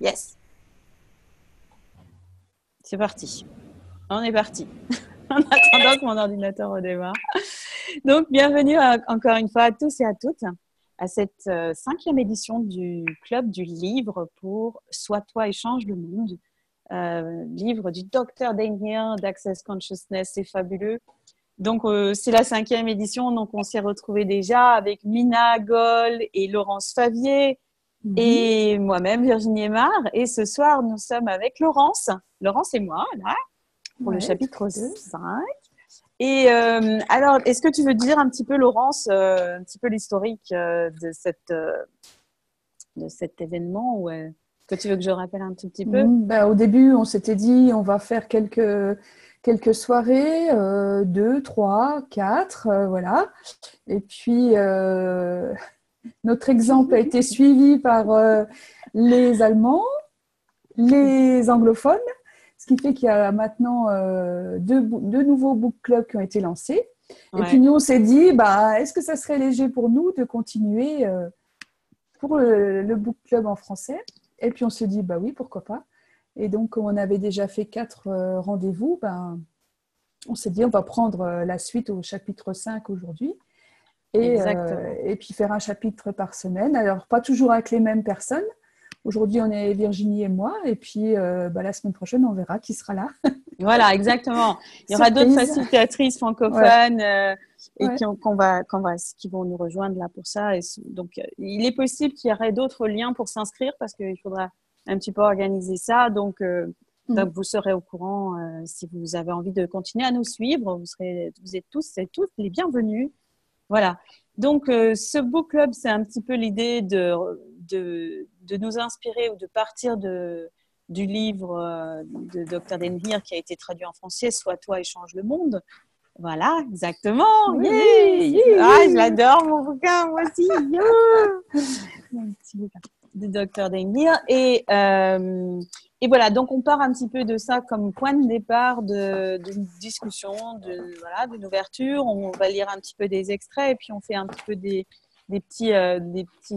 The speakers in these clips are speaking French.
Yes, c'est parti. On est parti. En attendant que mon ordinateur redémarre. Donc, bienvenue encore une fois à tous et à toutes à cette 5e édition du Club du Livre pour Sois toi et change le monde. Livre du Dr. Dain Heer d'Access Consciousness, c'est fabuleux. Donc, c'est la 5e édition, donc on s'est retrouvés déjà avec Mina Goll et Laurence Favier et moi-même, Virginie Aymar. Et ce soir, nous sommes avec Laurence et moi, là, pour le chapitre 5. Et alors, est-ce que tu veux dire un petit peu, Laurence, un petit peu l'historique de cet événement ou que tu veux que je rappelle un tout petit peu? Au début, on s'était dit on va faire quelques soirées, 2, 3, 4, voilà. Et puis, notre exemple a été suivi par les Allemands, les anglophones, ce qui fait qu'il y a maintenant deux nouveaux book clubs qui ont été lancés. Et puis nous, on s'est dit, est-ce que ça serait léger pour nous de continuer pour le book club en français? Et puis on se dit, oui, pourquoi pas. Et donc, comme on avait déjà fait 4 rendez-vous, on s'est dit, on va prendre la suite au chapitre 5 aujourd'hui. Et puis faire un chapitre par semaine. Alors, pas toujours avec les mêmes personnes. Aujourd'hui, on est Virginie et moi. Et puis, la semaine prochaine, on verra qui sera là. Voilà, exactement. Il y aura d'autres facilitatrices francophones qui vont nous rejoindre là pour ça. Et donc, il est possible qu'il y aurait d'autres liens pour s'inscrire parce qu'il faudra un petit peu organiser ça. Donc vous serez au courant si vous avez envie de continuer à nous suivre. Vous êtes tous et toutes les bienvenus. Voilà. Donc, ce book club, c'est un petit peu l'idée de nous inspirer ou de partir du livre de Dr. Dain Heer qui a été traduit en français, Sois toi et change le monde. Voilà, exactement. Oui, je l'adore, mon bouquin, moi aussi. Mon petit bouquin de Dr. Dain Heer. Et voilà, donc on part un petit peu de ça comme point de départ d'une discussion, d'une ouverture. On va lire un petit peu des extraits et puis on fait un petit peu des petits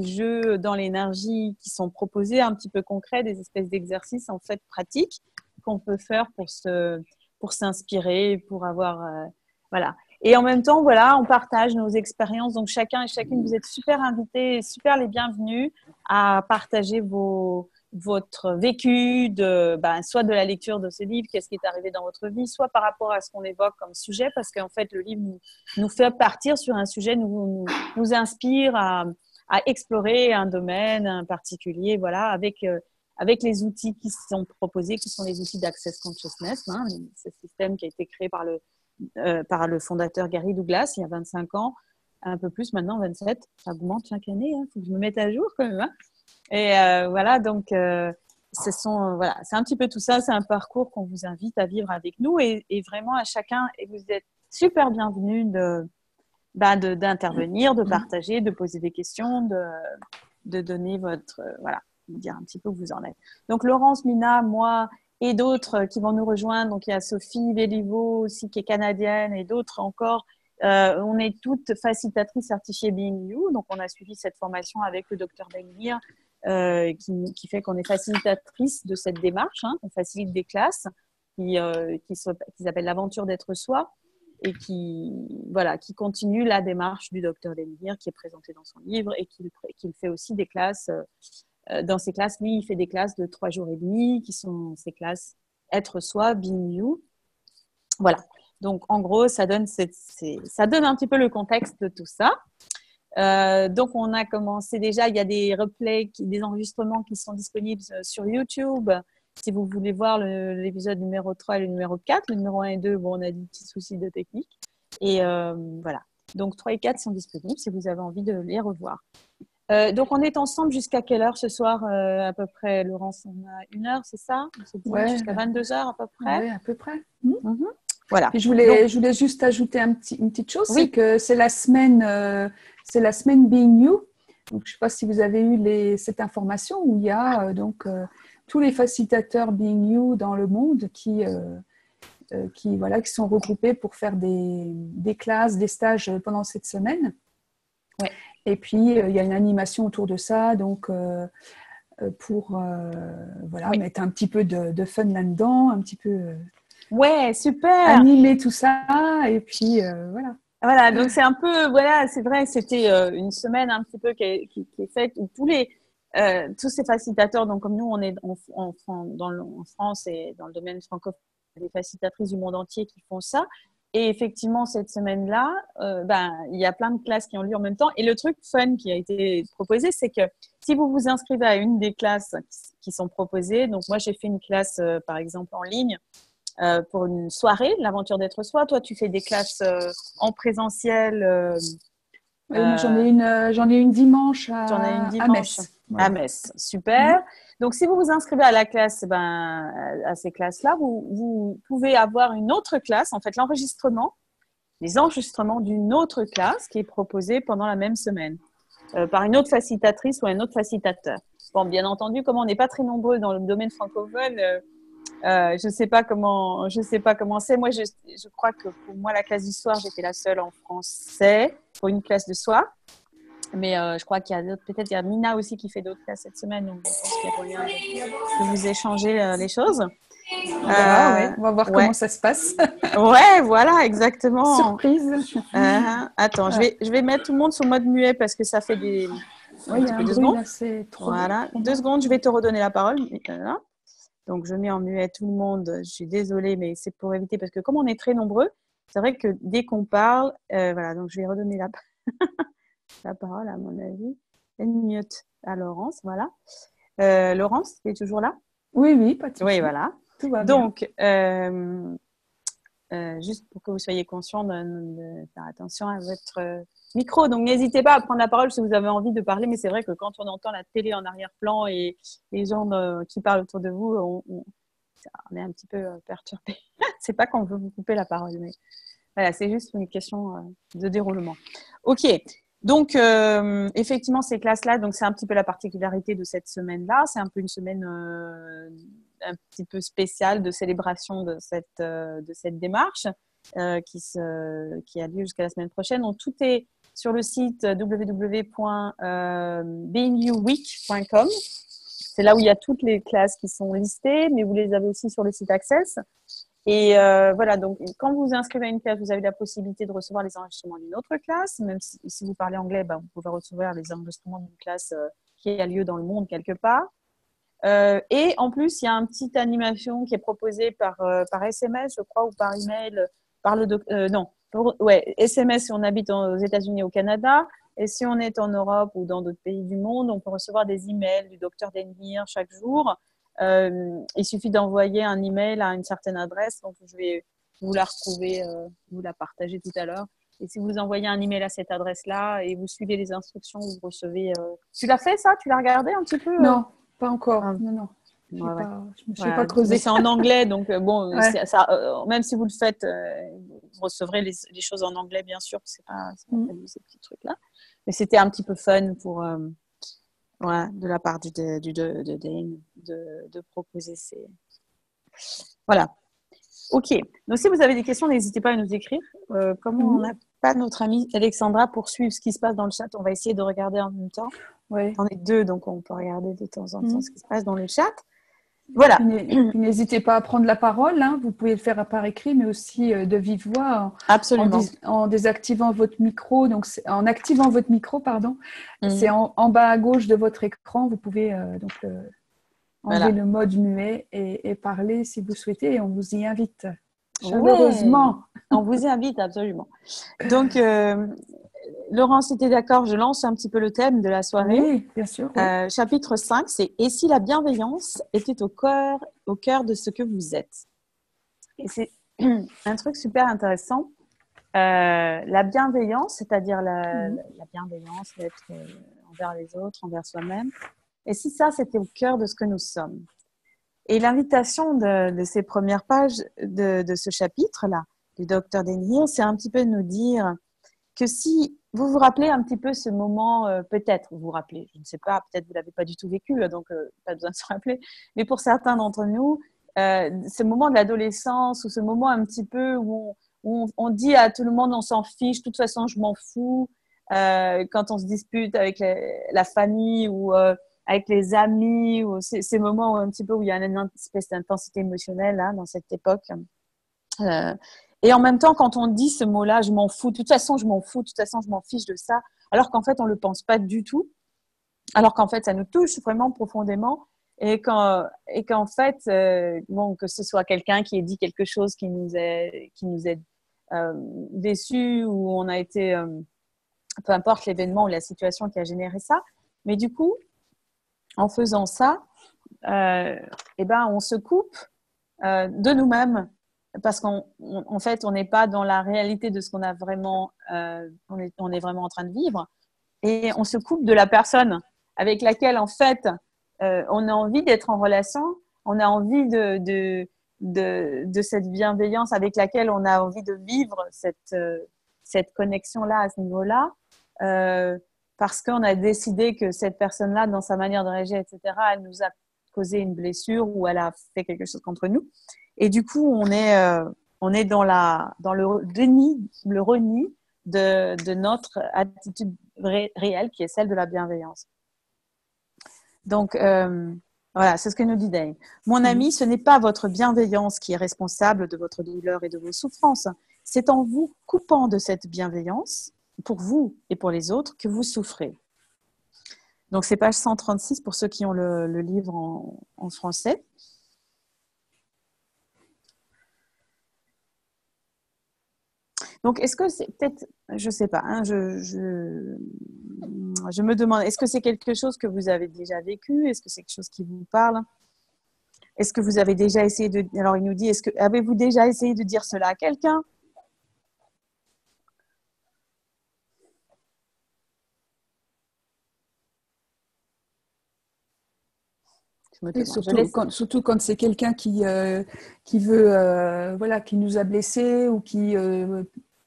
jeux dans l'énergie qui sont proposés, un petit peu concrets, des espèces d'exercices en fait pratiques qu'on peut faire pour s'inspirer, pour avoir voilà. Et en même temps, voilà, on partage nos expériences. Donc chacun et chacune, vous êtes super invités, super les bienvenus à partager votre vécu soit de la lecture de ce livre, qu'est-ce qui est arrivé dans votre vie, soit par rapport à ce qu'on évoque comme sujet, parce qu'en fait, le livre nous fait partir sur un sujet, nous inspire à explorer un domaine, un particulier, voilà, avec les outils qui sont proposés, qui sont les outils d'Access Consciousness, ce système qui a été créé par le fondateur Gary Douglas il y a 25 ans, un peu plus maintenant, 27, ça augmente chaque année, il faut que je me mette à jour quand même. Et voilà, donc c'est un petit peu tout ça, c'est un parcours qu'on vous invite à vivre avec nous et vraiment à chacun, et vous êtes super bienvenus d'intervenir, de partager, de poser des questions, de donner de dire un petit peu où vous en êtes. Donc Laurence, Mina, moi et d'autres qui vont nous rejoindre, donc il y a Sophie Véliveau aussi qui est canadienne et d'autres encore. On est toutes facilitatrices certifiées Being You, donc on a suivi cette formation avec le Dr. Dain Heer qui fait qu'on est facilitatrice de cette démarche. On facilite des classes qui s'appellent l'aventure d'être soi et qui continue la démarche du Dr. Dain Heer qui est présentée dans son livre et qu'il fait aussi des classes. Dans ces classes, lui, il fait des classes de 3 jours et demi qui sont ces classes Être soi, Being You. Voilà. Donc, en gros, ça donne un petit peu le contexte de tout ça. Donc, on a commencé déjà, il y a des replays, des enregistrements qui sont disponibles sur YouTube. Si vous voulez voir l'épisode numéro 3 et le numéro 4, le numéro 1 et 2, on a des petits soucis de technique. Et voilà. Donc, 3 et 4 sont disponibles si vous avez envie de les revoir. Donc, on est ensemble jusqu'à quelle heure ce soir à peu près, Laurence? On a 1 heure, c'est ça? Jusqu'à 22 heures à peu près? Oui, à peu près. Voilà. Puis je voulais juste ajouter une petite chose, c'est que c'est la semaine Being You. Donc, je ne sais pas si vous avez eu cette information où il y a tous les facilitateurs Being You dans le monde qui sont regroupés pour faire des classes, des stages pendant cette semaine. Ouais. Et puis, il y a une animation autour de ça. Donc, pour voilà, Oui. mettre un petit peu de fun là-dedans, un petit peu Ouais, super. animer tout ça. Et puis, voilà. Voilà, donc c'est un peu, voilà, c'est vrai, c'était une semaine un petit peu qui est faite où tous ces facilitateurs, donc comme nous, on est en France et dans le domaine francophone, des facilitatrices du monde entier qui font ça. Et effectivement, cette semaine-là, il y a plein de classes qui ont lieu en même temps. Et le truc fun qui a été proposé, c'est que si vous vous inscrivez à une des classes qui sont proposées, donc moi j'ai fait une classe, par exemple, en ligne, pour une soirée, l'aventure d'être soi. Toi, tu fais des classes en présentiel. Oui, moi, j'en ai une dimanche Tu en as une à dimanche Metz. à Voilà. Metz. Super. Donc, si vous vous inscrivez à la classe, à ces classes-là, vous pouvez avoir une autre classe, en fait, les enregistrements d'une autre classe qui est proposée pendant la même semaine par une autre facilitatrice ou un autre facilitateur. Bon, bien entendu, comme on n'est pas très nombreux dans le domaine francophone, je sais pas comment c'est. Moi, je crois que pour moi, la classe du soir, j'étais la seule en français pour une classe de soir. Mais je crois qu'il y a d'autres, peut-être il y a Mina aussi qui fait d'autres classes cette semaine. Donc, je pense qu'il y a moyen de vous échanger les choses. On verra, ouais. On va voir Ouais. comment ça se passe. Ouais, voilà, exactement. Surprise. Attends, je vais mettre tout le monde sur mode muet parce que ça fait des. Oui, il y a un Deux bruit secondes. là, c'est trop. Voilà, 2 secondes, je vais te redonner la parole. Voilà. Donc, je mets en muet tout le monde. Je suis désolée, mais c'est pour éviter parce que comme on est très nombreux, c'est vrai que dès qu'on parle, voilà, donc je vais redonner la parole à mon avis. Une minute à Laurence, voilà. Laurence, tu es toujours là? Oui, oui, pas de Oui, souci. voilà. Tout va bien. Donc, juste pour que vous soyez conscient de faire attention à votre micro. Donc, n'hésitez pas à prendre la parole si vous avez envie de parler, mais c'est vrai que quand on entend la télé en arrière-plan et les gens qui parlent autour de vous, on est un petit peu perturbé. C'est pas qu'on veut vous couper la parole, mais voilà, c'est juste une question de déroulement. OK. Donc, effectivement, ces classes-là, donc c'est un petit peu la particularité de cette semaine-là. C'est un peu une semaine un petit peu spéciale de célébration de cette démarche qui a lieu jusqu'à la semaine prochaine. Donc, tout est sur le site www.beinguweek.com. C'est là où il y a toutes les classes qui sont listées, mais vous les avez aussi sur le site Access. Et voilà, donc quand vous vous inscrivez à une classe, vous avez la possibilité de recevoir les enregistrements d'une autre classe. Même si vous parlez anglais, vous pouvez recevoir les enregistrements d'une classe qui a lieu dans le monde quelque part. Et en plus, il y a une petite animation qui est proposée par SMS, je crois, ou par email, SMS si on habite aux États-Unis, au Canada. Et si on est en Europe ou dans d'autres pays du monde, on peut recevoir des emails du docteur Denvir chaque jour. Il suffit d'envoyer un email à une certaine adresse. Donc, je vais vous la retrouver, vous la partager tout à l'heure. Et si vous envoyez un email à cette adresse-là et vous suivez les instructions, vous recevez. Tu l'as fait ça? Tu l'as regardé un petit peu Non, pas encore. Ah, Non, non. Je ouais, ouais. me suis pas Voilà. creusée. Mais c'est en anglais, donc Ouais. même si vous le faites, vous recevrez les choses en anglais, bien sûr. C'est pas prévu, ces petits trucs-là. Mais c'était un petit peu fun pour, de la part de Dane de proposer ces. Voilà. OK. Donc, si vous avez des questions, n'hésitez pas à nous écrire. Comme on n'a pas notre amie Alexandra pour suivre ce qui se passe dans le chat, on va essayer de regarder en même temps. Ouais. On est deux, donc on peut regarder de temps en temps ce qui se passe dans le chat. Voilà. Puis n'hésitez pas à prendre la parole. Hein. Vous pouvez le faire par écrit, mais aussi de vive voix Absolument. en désactivant votre micro. Donc, en activant votre micro, pardon. C'est en bas à gauche de votre écran. Vous pouvez enlever le mode muet et parler si vous souhaitez. Et on vous y invite chaleureusement. Ouais, on vous y invite, absolument. Donc, Laurence, si tu es d'accord, je lance un petit peu le thème de la soirée. Oui, bien sûr. Oui. Chapitre 5, c'est « Et si la bienveillance était au cœur de ce que vous êtes ?» Et c'est un truc super intéressant. La bienveillance, c'est-à-dire la bienveillance, d'être envers les autres, envers soi-même. Et si ça, c'était au cœur de ce que nous sommes? Et l'invitation de ces premières pages de ce chapitre-là, du docteur Denvir, c'est un petit peu de nous dire que si vous vous rappelez un petit peu ce moment, peut-être vous vous rappelez, je ne sais pas, peut-être vous ne l'avez pas du tout vécu, donc pas besoin de se rappeler, mais pour certains d'entre nous, ce moment de l'adolescence ou ce moment un petit peu où on dit à tout le monde on s'en fiche, de toute façon je m'en fous, quand on se dispute avec la famille ou avec les amis, ou ces moments où, un petit peu où il y a une espèce d'intensité émotionnelle là, dans cette époque. Et en même temps, quand on dit ce mot-là, je m'en fous, de toute façon, je m'en fous, de toute façon, je m'en fiche de ça, alors qu'en fait, on ne le pense pas du tout, alors qu'en fait, ça nous touche vraiment profondément, et qu'en fait, bon, que ce soit quelqu'un qui ait dit quelque chose qui nous est déçu, ou on a été, peu importe l'événement ou la situation qui a généré ça, mais du coup, en faisant ça, eh ben, on se coupe de nous-mêmes, parce qu'en fait, on n'est pas dans la réalité de ce qu'on a vraiment, on est vraiment en train de vivre, et on se coupe de la personne avec laquelle, en fait, on a envie d'être en relation, on a envie de cette bienveillance avec laquelle on a envie de vivre cette connexion-là à ce niveau-là, parce qu'on a décidé que cette personne-là, dans sa manière de réagir, etc., elle nous a causé une blessure ou elle a fait quelque chose contre nous. Et du coup, on est dans le déni, le reni de notre attitude réelle, qui est celle de la bienveillance. Donc, voilà, c'est ce que nous dit Dane. Mon ami, ce n'est pas votre bienveillance qui est responsable de votre douleur et de vos souffrances. C'est en vous coupant de cette bienveillance, pour vous et pour les autres, que vous souffrez. Donc, c'est page 136 pour ceux qui ont le livre en français. Donc, est-ce que c'est peut-être, je ne sais pas, hein, je me demande, est-ce que c'est quelque chose que vous avez déjà vécu? Est-ce que c'est quelque chose qui vous parle? Est-ce que vous avez déjà essayé de... Alors, il nous dit, avez-vous déjà essayé de dire cela à quelqu'un? Et surtout quand c'est quelqu'un qui veut, voilà, qui nous a blessés ou qui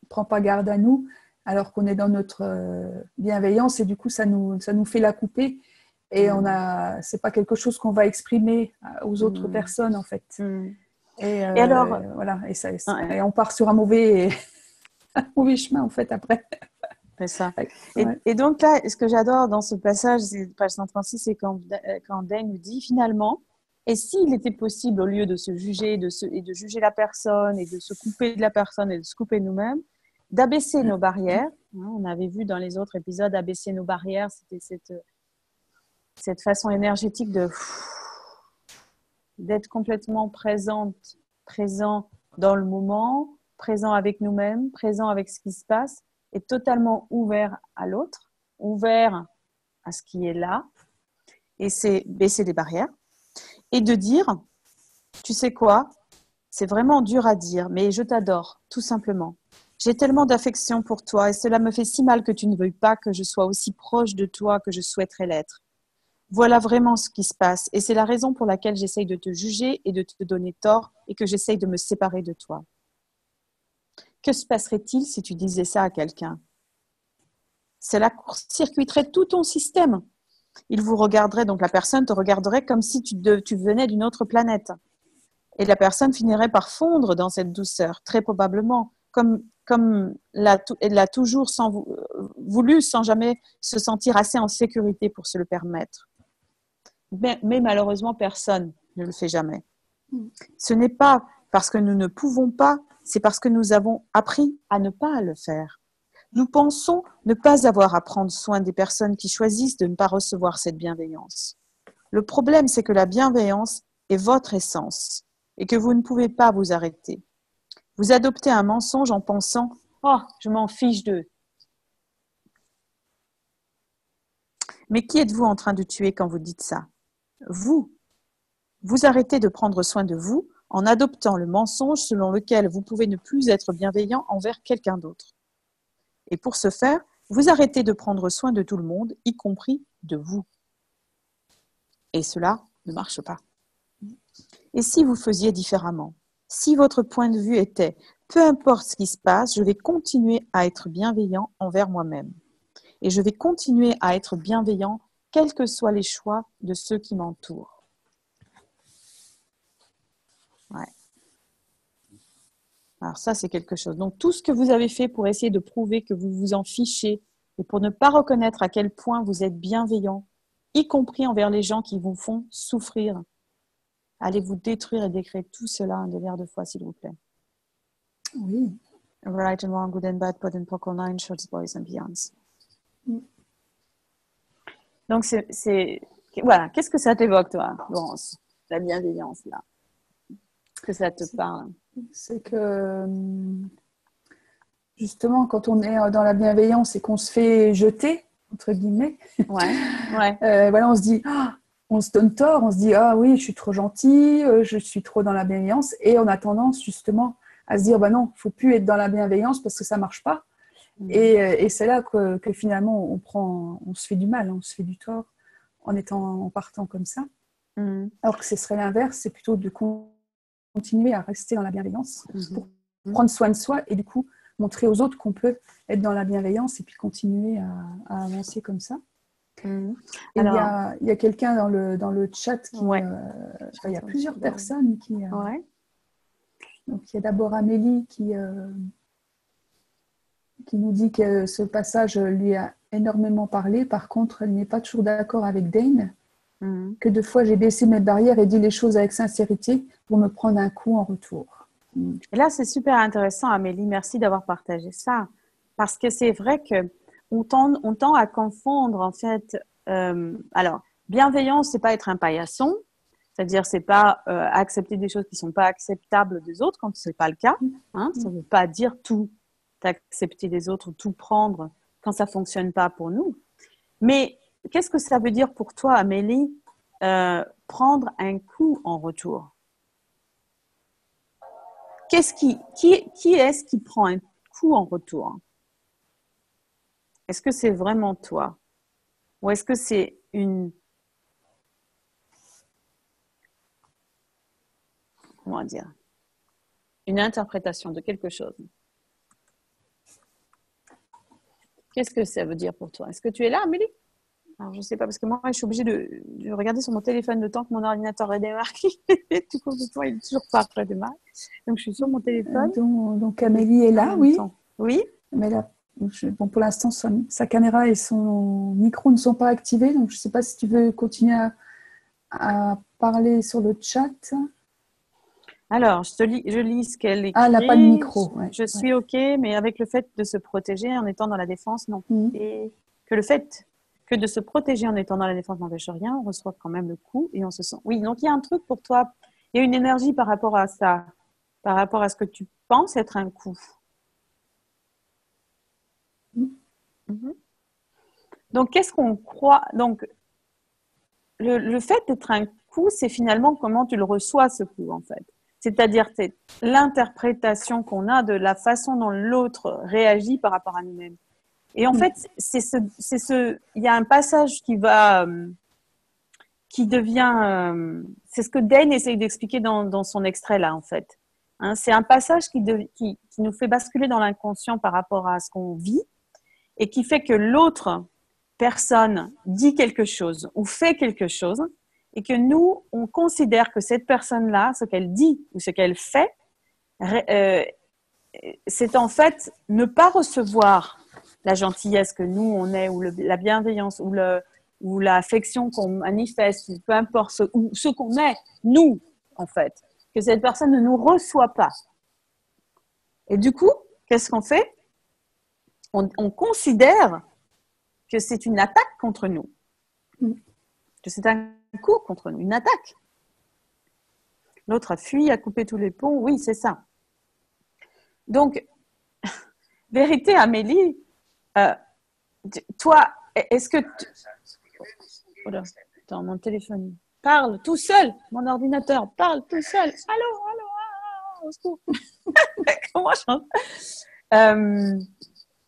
prend pas garde à nous, alors qu'on est dans notre bienveillance, et du coup ça nous fait la couper, et c'est pas quelque chose qu'on va exprimer aux autres personnes, en fait. Et alors, voilà, et on part sur un mauvais chemin, en fait, après. C'est ça. Et donc là, ce que j'adore dans ce passage, c'est page 136, c'est quand Dane nous dit finalement, et s'il était possible, au lieu de se juger et de juger la personne et de se couper de la personne et de se couper nous-mêmes, d'abaisser nos barrières. On avait vu dans les autres épisodes, abaisser nos barrières, c'était cette façon énergétique d'être complètement présent dans le moment, présent avec nous-mêmes, présent avec ce qui se passe, et totalement ouvert à l'autre, ouvert à ce qui est là, et c'est baisser les barrières, et de dire, tu sais quoi, c'est vraiment dur à dire, mais je t'adore, tout simplement. J'ai tellement d'affection pour toi, et cela me fait si mal que tu ne veuilles pas que je sois aussi proche de toi que je souhaiterais l'être. Voilà vraiment ce qui se passe, et c'est la raison pour laquelle j'essaye de te juger et de te donner tort, et que j'essaye de me séparer de toi. Que se passerait-il si tu disais ça à quelqu'un? Cela court-circuiterait tout ton système. Il vous regarderait, donc la personne te regarderait comme si tu venais d'une autre planète. Et la personne finirait par fondre dans cette douceur, très probablement, comme elle l'a toujours voulu, sans jamais se sentir assez en sécurité pour se le permettre. Mais malheureusement, personne ne le fait jamais. Ce n'est pas parce que nous ne pouvons pas, c'est parce que nous avons appris à ne pas le faire. Nous pensons ne pas avoir à prendre soin des personnes qui choisissent de ne pas recevoir cette bienveillance. Le problème, c'est que la bienveillance est votre essence et que vous ne pouvez pas vous arrêter. Vous adoptez un mensonge en pensant « Oh, je m'en fiche d'eux ». Mais qui êtes-vous en train de tuer quand vous dites ça? Vous. Vous arrêtez de prendre soin de vous en adoptant le mensonge selon lequel vous pouvez ne plus être bienveillant envers quelqu'un d'autre. Et pour ce faire, vous arrêtez de prendre soin de tout le monde, y compris de vous. Et cela ne marche pas. Et si vous faisiez différemment? Si votre point de vue était « peu importe ce qui se passe, je vais continuer à être bienveillant envers moi-même. Et je vais continuer à être bienveillant, quels que soient les choix de ceux qui m'entourent. » Ouais. Alors ça, c'est quelque chose. Donc, tout ce que vous avez fait pour essayer de prouver que vous vous en fichez et pour ne pas reconnaître à quel point vous êtes bienveillant y compris envers les gens qui vous font souffrir. Allez vous détruire et décrire tout cela en devoir de foi, s'il vous plaît. Oui. Right and wrong, good and bad, pot and poker, line, shorts, boys and beyonds. Donc, voilà. Qu'est-ce que ça t'évoque, toi, Laurence? La bienveillance, là. Est-ce que ça te parle? C'est que, justement, quand on est dans la bienveillance et qu'on se fait jeter, entre guillemets, Ouais. voilà, on se dit, on se donne tort, on se dit, ah oui, je suis trop gentille, je suis trop dans la bienveillance. Et on a tendance, justement, à se dire, bah non, il ne faut plus être dans la bienveillance parce que ça ne marche pas. Et c'est là que finalement, on se fait du mal, on se fait du tort en partant comme ça. Alors que ce serait l'inverse, c'est plutôt de continuer à rester dans la bienveillance pour prendre soin de soi et du coup montrer aux autres qu'on peut être dans la bienveillance et puis continuer à avancer comme ça. Et alors, il y a quelqu'un dans le chat qui... il y a plusieurs personnes qui... Donc, il y a d'abord Amélie qui nous dit que ce passage lui a énormément parlé. Par contre, elle n'est pas toujours d'accord avec Dane. Que 2 fois, j'ai baissé mes barrières et dit les choses avec sincérité pour me prendre un coup en retour. Et là, c'est super intéressant, Amélie. Merci d'avoir partagé ça. Parce que c'est vrai qu'on tend à confondre, en fait. Alors, bienveillance, c'est pas être un paillasson. C'est-à-dire, c'est pas accepter des choses qui sont pas acceptables des autres quand c'est pas le cas. Hein. Ça veut pas dire tout accepter des autres, tout prendre quand ça fonctionne pas pour nous. Mais qu'est-ce que ça veut dire pour toi, Amélie, prendre un coup en retour? Qui est-ce qui prend un coup en retour? Est-ce que c'est vraiment toi? Ou est-ce que c'est une interprétation de quelque chose? Qu'est-ce que ça veut dire pour toi? Est-ce que tu es là, Amélie? Alors, je ne sais pas, parce que moi, je suis obligée de regarder sur mon téléphone le temps que mon ordinateur redémarre. Du coup, il n'est toujours pas redémarré. Donc, je suis sur mon téléphone. Donc Amélie est là, oui. Oui. Mais là, pour l'instant, sa caméra et son micro ne sont pas activés. Donc, je ne sais pas si tu veux continuer à parler sur le chat. Alors, je lis ce qu'elle écrit. Ah, elle n'a pas de micro. Je suis OK, mais avec le fait de se protéger en étant dans la défense, non. Et que le fait que de se protéger en étant dans la défense n'empêche rien, on reçoit quand même le coup et on se sent... Oui, donc il y a un truc pour toi, il y a une énergie par rapport à ça, par rapport à ce que tu penses être un coup. Donc, qu'est-ce qu'on croit? Donc, le fait d'être un coup, c'est finalement comment tu le reçois, ce coup, en fait. C'est-à-dire, c'est l'interprétation qu'on a de la façon dont l'autre réagit par rapport à nous-mêmes. Et en fait, il y a un passage qui devient, c'est ce que Dane essaye d'expliquer dans son extrait là, en fait. Hein, c'est un passage qui nous fait basculer dans l'inconscient par rapport à ce qu'on vit et qui fait que l'autre personne dit quelque chose ou fait quelque chose et que nous, on considère que cette personne-là, ce qu'elle dit ou ce qu'elle fait, c'est en fait ne pas recevoir la gentillesse que nous, on est, ou la bienveillance, ou l'affection qu'on manifeste, ou peu importe ce qu'on est, nous, en fait, que cette personne ne nous reçoit pas. Et du coup, qu'est-ce qu'on fait? On considère que c'est une attaque contre nous, que c'est un coup contre nous, une attaque. L'autre a fui, a coupé tous les ponts, oui, c'est ça. Donc, vérité, Amélie, toi, est-ce que... Oh là, attends, mon téléphone parle tout seul, mon ordinateur parle tout seul. Allô, au secours. Comment je...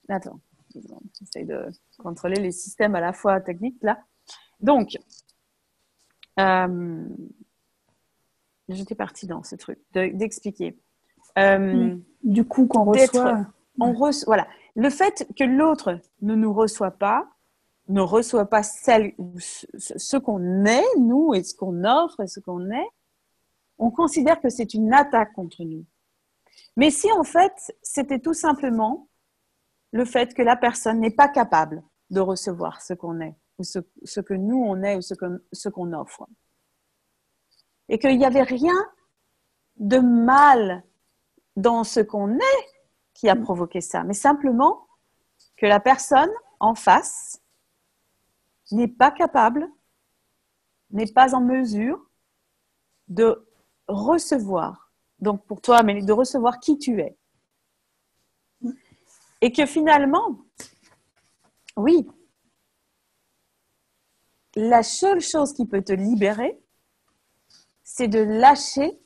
Attends, j'essaie de contrôler les systèmes à la fois techniques, là. Donc, j'étais partie dans ce truc, d'expliquer. Du coup, qu'on reçoit... Voilà. Le fait que l'autre ne nous reçoit pas, ne reçoit pas ce qu'on est, nous, et ce qu'on offre, et ce qu'on est, on considère que c'est une attaque contre nous. Mais si, en fait, c'était tout simplement le fait que la personne n'est pas capable de recevoir ce qu'on est ou ce que nous on est ou ce qu'on offre. Et qu'il n'y avait rien de mal dans ce qu'on est qui a provoqué ça, mais simplement que la personne en face n'est pas capable, n'est pas en mesure de recevoir. Donc pour toi, Amélie, de recevoir qui tu es. Et que finalement, oui, la seule chose qui peut te libérer, c'est de lâcher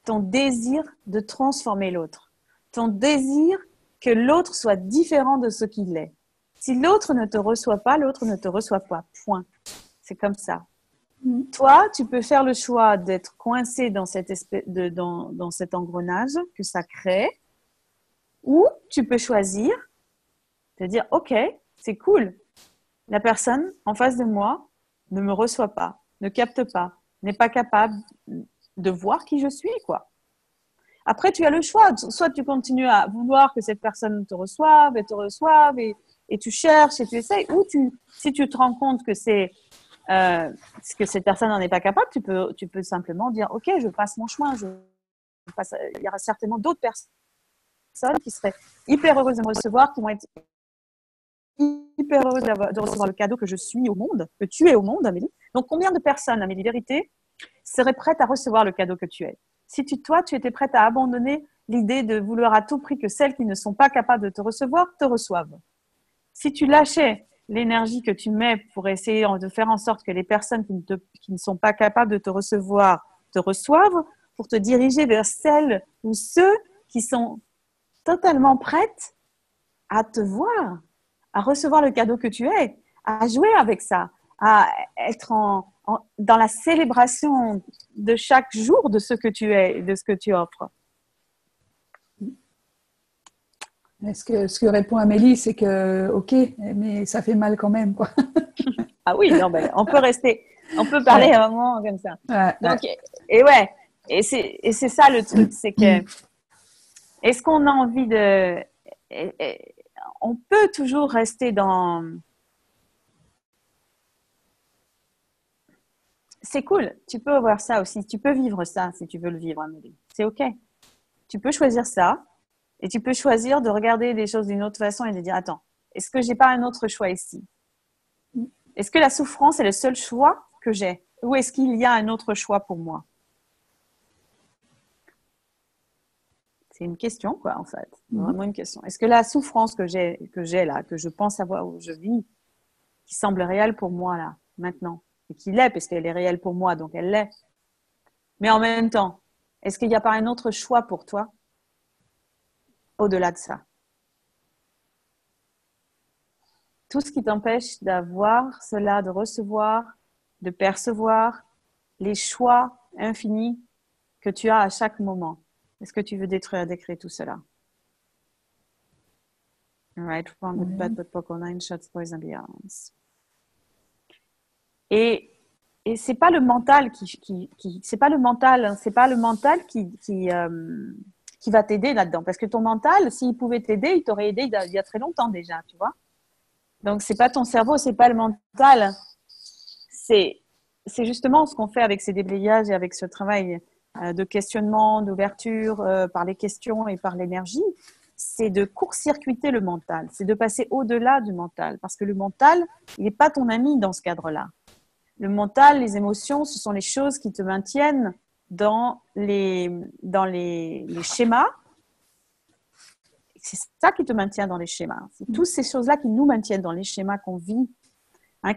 ton désir de transformer l'autre. Ton désir que l'autre soit différent de ce qu'il est. Si l'autre ne te reçoit pas, l'autre ne te reçoit pas. Point. C'est comme ça. Toi, tu peux faire le choix d'être coincé dans dans cet engrenage que ça crée, ou tu peux choisir de dire « Ok, c'est cool. La personne en face de moi ne me reçoit pas, ne capte pas, n'est pas capable de voir qui je suis, quoi. » Après, tu as le choix. Soit tu continues à vouloir que cette personne te reçoive et tu cherches et tu essayes. Ou si tu te rends compte que que cette personne n'en est pas capable, tu peux simplement dire « Ok, je passe mon chemin. Il y aura certainement d'autres personnes qui seraient hyper heureuses de me recevoir, qui vont être hyper heureuses de recevoir le cadeau que je suis au monde, que tu es au monde, Amélie. Donc, combien de personnes, Amélie Vérité, seraient prêtes à recevoir le cadeau que tu es ? Si toi, tu étais prête à abandonner l'idée de vouloir à tout prix que celles qui ne sont pas capables de te recevoir, te reçoivent. Si tu lâchais l'énergie que tu mets pour essayer de faire en sorte que les personnes qui ne sont pas capables de te recevoir te reçoivent, pour te diriger vers celles ou ceux qui sont totalement prêtes à te voir, à recevoir le cadeau que tu es, à jouer avec ça, à être dans la célébration de chaque jour de ce que tu es, de ce que tu offres. Ce que répond Amélie, c'est que, ok, mais ça fait mal quand même, quoi. Ah oui, non, ben, on peut parler à un moment comme ça. Donc, et c'est ça le truc, c'est que, est-ce qu'on a envie on peut toujours rester dans... C'est cool, tu peux avoir ça aussi, tu peux vivre ça si tu veux le vivre, Amélie. C'est ok. Tu peux choisir ça et tu peux choisir de regarder les choses d'une autre façon et de dire, attends, est-ce que j'ai pas un autre choix ici ? Est-ce que la souffrance est le seul choix que j'ai ? Ou est-ce qu'il y a un autre choix pour moi ? C'est une question, quoi, en fait. Vraiment une question. Est-ce que la souffrance que j'ai là, que je pense avoir, où je vis, qui semble réelle pour moi, là, maintenant, et qui l'est, parce qu'elle est réelle pour moi, donc elle l'est. Mais en même temps, est-ce qu'il n'y a pas un autre choix pour toi au-delà de ça ? Tout ce qui t'empêche d'avoir cela, de recevoir, de percevoir les choix infinis que tu as à chaque moment. Est-ce que tu veux décrire tout cela? Right, wrong, good, bad, but poco, 9 shots, boys and beyonds. Et c'est pas le mental c'est pas le mental, hein, c'est pas le mental qui va t'aider là-dedans. Parce que ton mental, s'il pouvait t'aider, il t'aurait aidé il y a très longtemps déjà, tu vois. Donc c'est pas ton cerveau, c'est pas le mental. C'est justement ce qu'on fait avec ces déblayages et avec ce travail de questionnement, d'ouverture par les questions et par l'énergie. C'est de court-circuiter le mental, c'est de passer au-delà du mental. Parce que le mental, il n'est pas ton ami dans ce cadre-là. Le mental, les émotions, ce sont les choses qui te maintiennent dans les schémas. C'est ça qui te maintient dans les schémas. C'est toutes ces choses-là qui nous maintiennent dans les schémas qu'on vit, hein,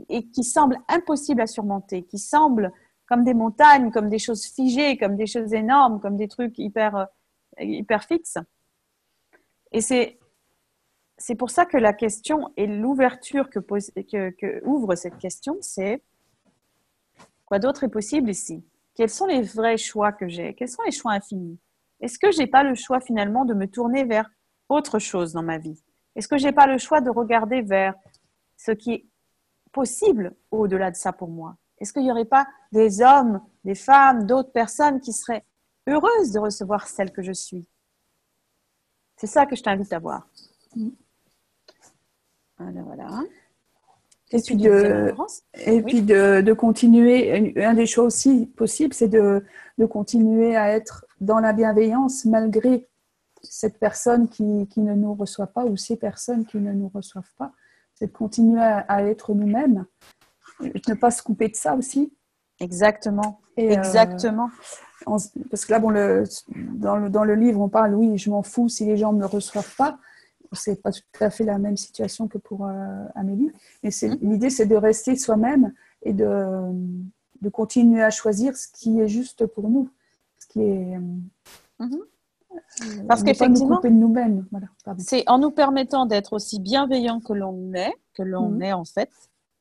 et qui semblent impossibles à surmonter, qui semblent comme des montagnes, comme des choses figées, comme des choses énormes, comme des trucs hyper fixes. Et c'est pour ça que la question et l'ouverture que ouvre cette question, c'est quoi d'autre est possible ici ? Quels sont les vrais choix que j'ai ? Quels sont les choix infinis ? Est-ce que je n'ai pas le choix finalement de me tourner vers autre chose dans ma vie ? Est-ce que je n'ai pas le choix de regarder vers ce qui est possible au-delà de ça pour moi ? Est-ce qu'il n'y aurait pas des hommes, des femmes, d'autres personnes qui seraient heureuses de recevoir celle que je suis ? C'est ça que je t'invite à voir. Alors voilà. Et puis de continuer. Une des choses aussi possibles, c'est de continuer à être dans la bienveillance malgré cette personne qui ne nous reçoit pas ou ces personnes qui ne nous reçoivent pas. C'est de continuer à être nous-mêmes. Ne pas se couper de ça aussi. Exactement. Et, exactement. Parce que là, bon, dans le livre, on parle, oui, je m'en fous si les gens ne me reçoivent pas. C'est pas tout à fait la même situation que pour Amélie. Mais l'idée, c'est de rester soi-même et de continuer à choisir ce qui est juste pour nous. Ce qui est... Parce qu'effectivement, pas nous couper de nous-mêmes. Voilà, c'est en nous permettant d'être aussi bienveillant que l'on est en fait,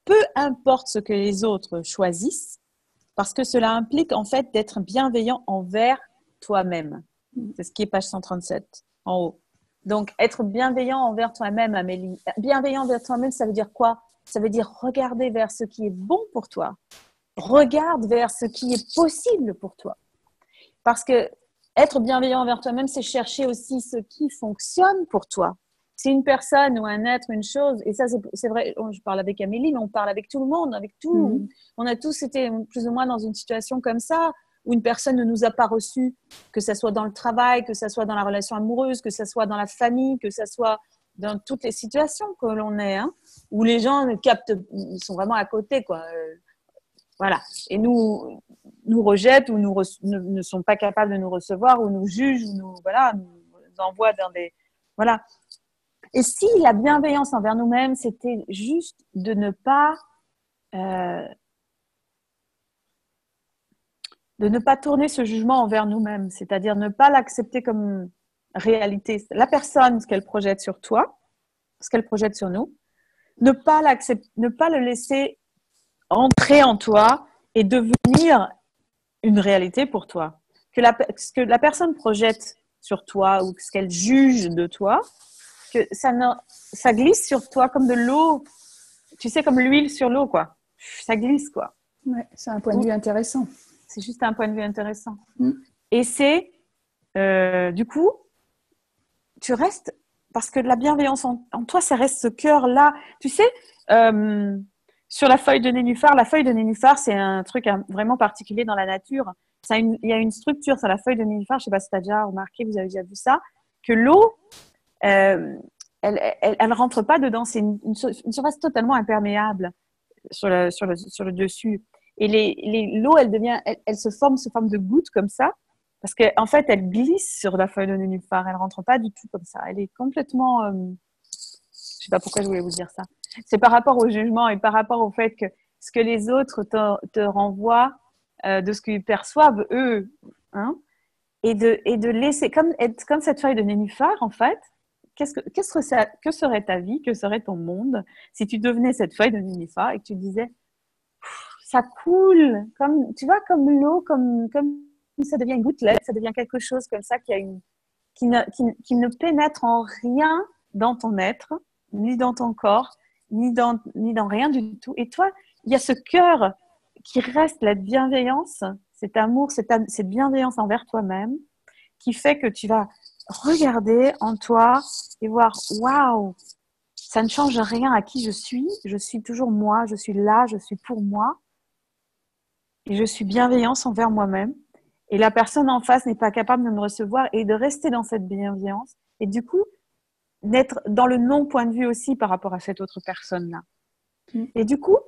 peu importe ce que les autres choisissent, parce que cela implique en fait d'être bienveillant envers toi-même. C'est ce qui est page 137 en haut. Donc, être bienveillant envers toi-même, Amélie. Bienveillant envers toi-même, ça veut dire quoi? Ça veut dire regarder vers ce qui est bon pour toi. Regarde vers ce qui est possible pour toi. Parce que être bienveillant envers toi-même, c'est chercher aussi ce qui fonctionne pour toi. C'est une personne ou un être, une chose, et ça c'est vrai, je parle avec Amélie, mais on parle avec tout le monde, avec tout. On a tous été plus ou moins dans une situation comme ça, où une personne ne nous a pas reçus, que ce soit dans le travail, que ce soit dans la relation amoureuse, que ce soit dans la famille, que ce soit dans toutes les situations que l'on est, où les gens captent, ils sont vraiment à côté, quoi. Voilà. Et nous rejettent ou ne sont pas capables de nous recevoir ou nous jugent ou nous envoient dans des... Voilà. Et si la bienveillance envers nous-mêmes, c'était juste de ne pas tourner ce jugement envers nous-mêmes, c'est-à-dire ne pas l'accepter comme réalité. La personne, ce qu'elle projette sur toi, ce qu'elle projette sur nous, ne pas le laisser entrer en toi et devenir une réalité pour toi. Ce que la personne projette sur toi ou ce qu'elle juge de toi, que ça glisse sur toi comme de l'eau, tu sais, comme l'huile sur l'eau, quoi. Ça glisse, quoi. Ouais, c'est un point de vue intéressant. C'est juste un point de vue intéressant. Et c'est, du coup, tu restes, parce que la bienveillance en toi, ça reste ce cœur-là. Tu sais, sur la feuille de nénuphar, c'est un truc vraiment particulier dans la nature. Il y a une structure sur la feuille de nénuphar, je ne sais pas si tu as déjà remarqué, vous avez déjà vu ça, que l'eau, elle rentre pas dedans. C'est une surface totalement imperméable sur le dessus. Et l'eau, elle se forme sous forme de gouttes comme ça, parce qu'en fait, elle glisse sur la feuille de nénuphar. Elle rentre pas du tout comme ça. Elle est complètement... je sais pas pourquoi je voulais vous dire ça. C'est par rapport au jugement et par rapport au fait que ce que les autres te renvoient de ce qu'ils perçoivent eux, et de laisser comme cette feuille de nénuphar en fait. Que serait ta vie, que serait ton monde si tu devenais cette feuille de nénuphar et que tu disais ça coule comme tu vois, comme l'eau, comme ça devient une gouttelette, ça devient quelque chose comme ça qui ne pénètre en rien dans ton être, ni dans ton corps, ni dans rien du tout. Et toi, il y a ce cœur qui reste, la bienveillance, cet amour, cette bienveillance envers toi-même, qui fait que tu vas regarder en toi et voir, waouh, ça ne change rien à qui je suis toujours moi, je suis là, je suis pour moi, et je suis bienveillance envers moi-même. Et la personne en face n'est pas capable de me recevoir et de rester dans cette bienveillance. Et du coup, d'être dans le non-point de vue aussi par rapport à cette autre personne-là. Et du coup,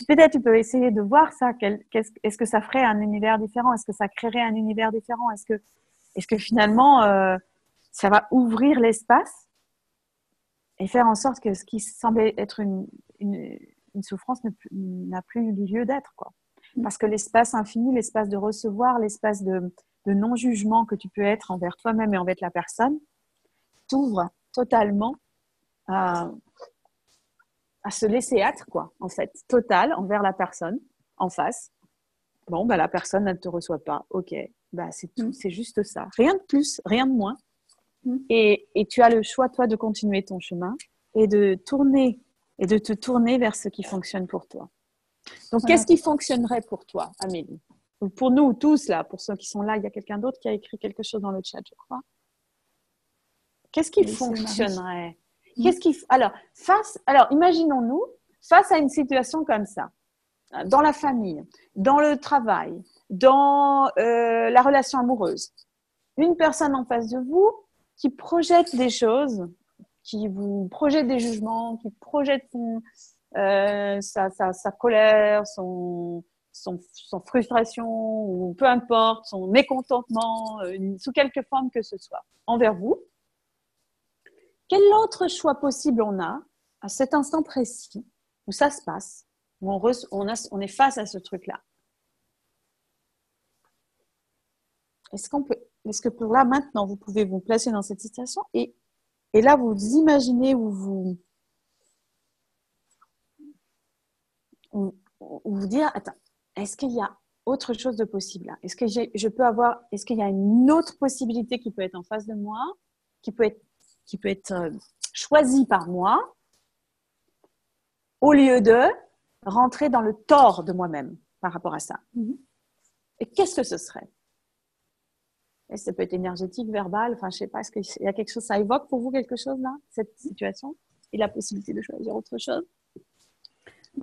peut-être tu peux essayer de voir ça. Est-ce que ça ferait un univers différent? Est-ce que ça créerait un univers différent? Est-ce que finalement, ça va ouvrir l'espace et faire en sorte que ce qui semblait être une souffrance n'a plus lieu d'être, quoi. Parce que l'espace infini, l'espace de recevoir, l'espace de non-jugement que tu peux être envers toi-même et envers la personne, t'ouvre totalement à se laisser être, quoi, en fait, total envers la personne en face. Bon, bah, la personne ne te reçoit pas. Ok, bah, c'est tout, c'est juste ça. Rien de plus, rien de moins. Et tu as le choix, toi, de continuer ton chemin et de te tourner vers ce qui fonctionne pour toi. Donc, qu'est-ce qui fonctionnerait pour toi, Amélie? Pour nous tous, là, pour ceux qui sont là, il y a quelqu'un d'autre qui a écrit quelque chose dans le chat, je crois. Qu'est-ce qui fonctionnerait? Alors, imaginons-nous face à une situation comme ça, dans la famille, dans le travail, dans la relation amoureuse, une personne en face de vous qui projette des choses, qui vous projette des jugements, qui projette sa colère, son frustration, ou peu importe, son mécontentement, sous quelque forme que ce soit, envers vous, quel autre choix possible on a à cet instant précis où ça se passe, où on est face à ce truc-là? Est-ce que pour là, maintenant, vous pouvez vous placer dans cette situation et là, vous imaginez ou vous dire, attends, est-ce qu'il y a autre chose de possible là? Est-ce qu'il y a une autre possibilité qui peut être en face de moi, qui peut être choisie par moi, au lieu de rentrer dans le tort de moi-même par rapport à ça? Et qu'est-ce que ce serait? Et ça peut être énergétique, verbal, enfin, je sais pas, est-ce qu'il y a quelque chose, ça évoque pour vous quelque chose là, cette situation, et la possibilité de choisir autre chose?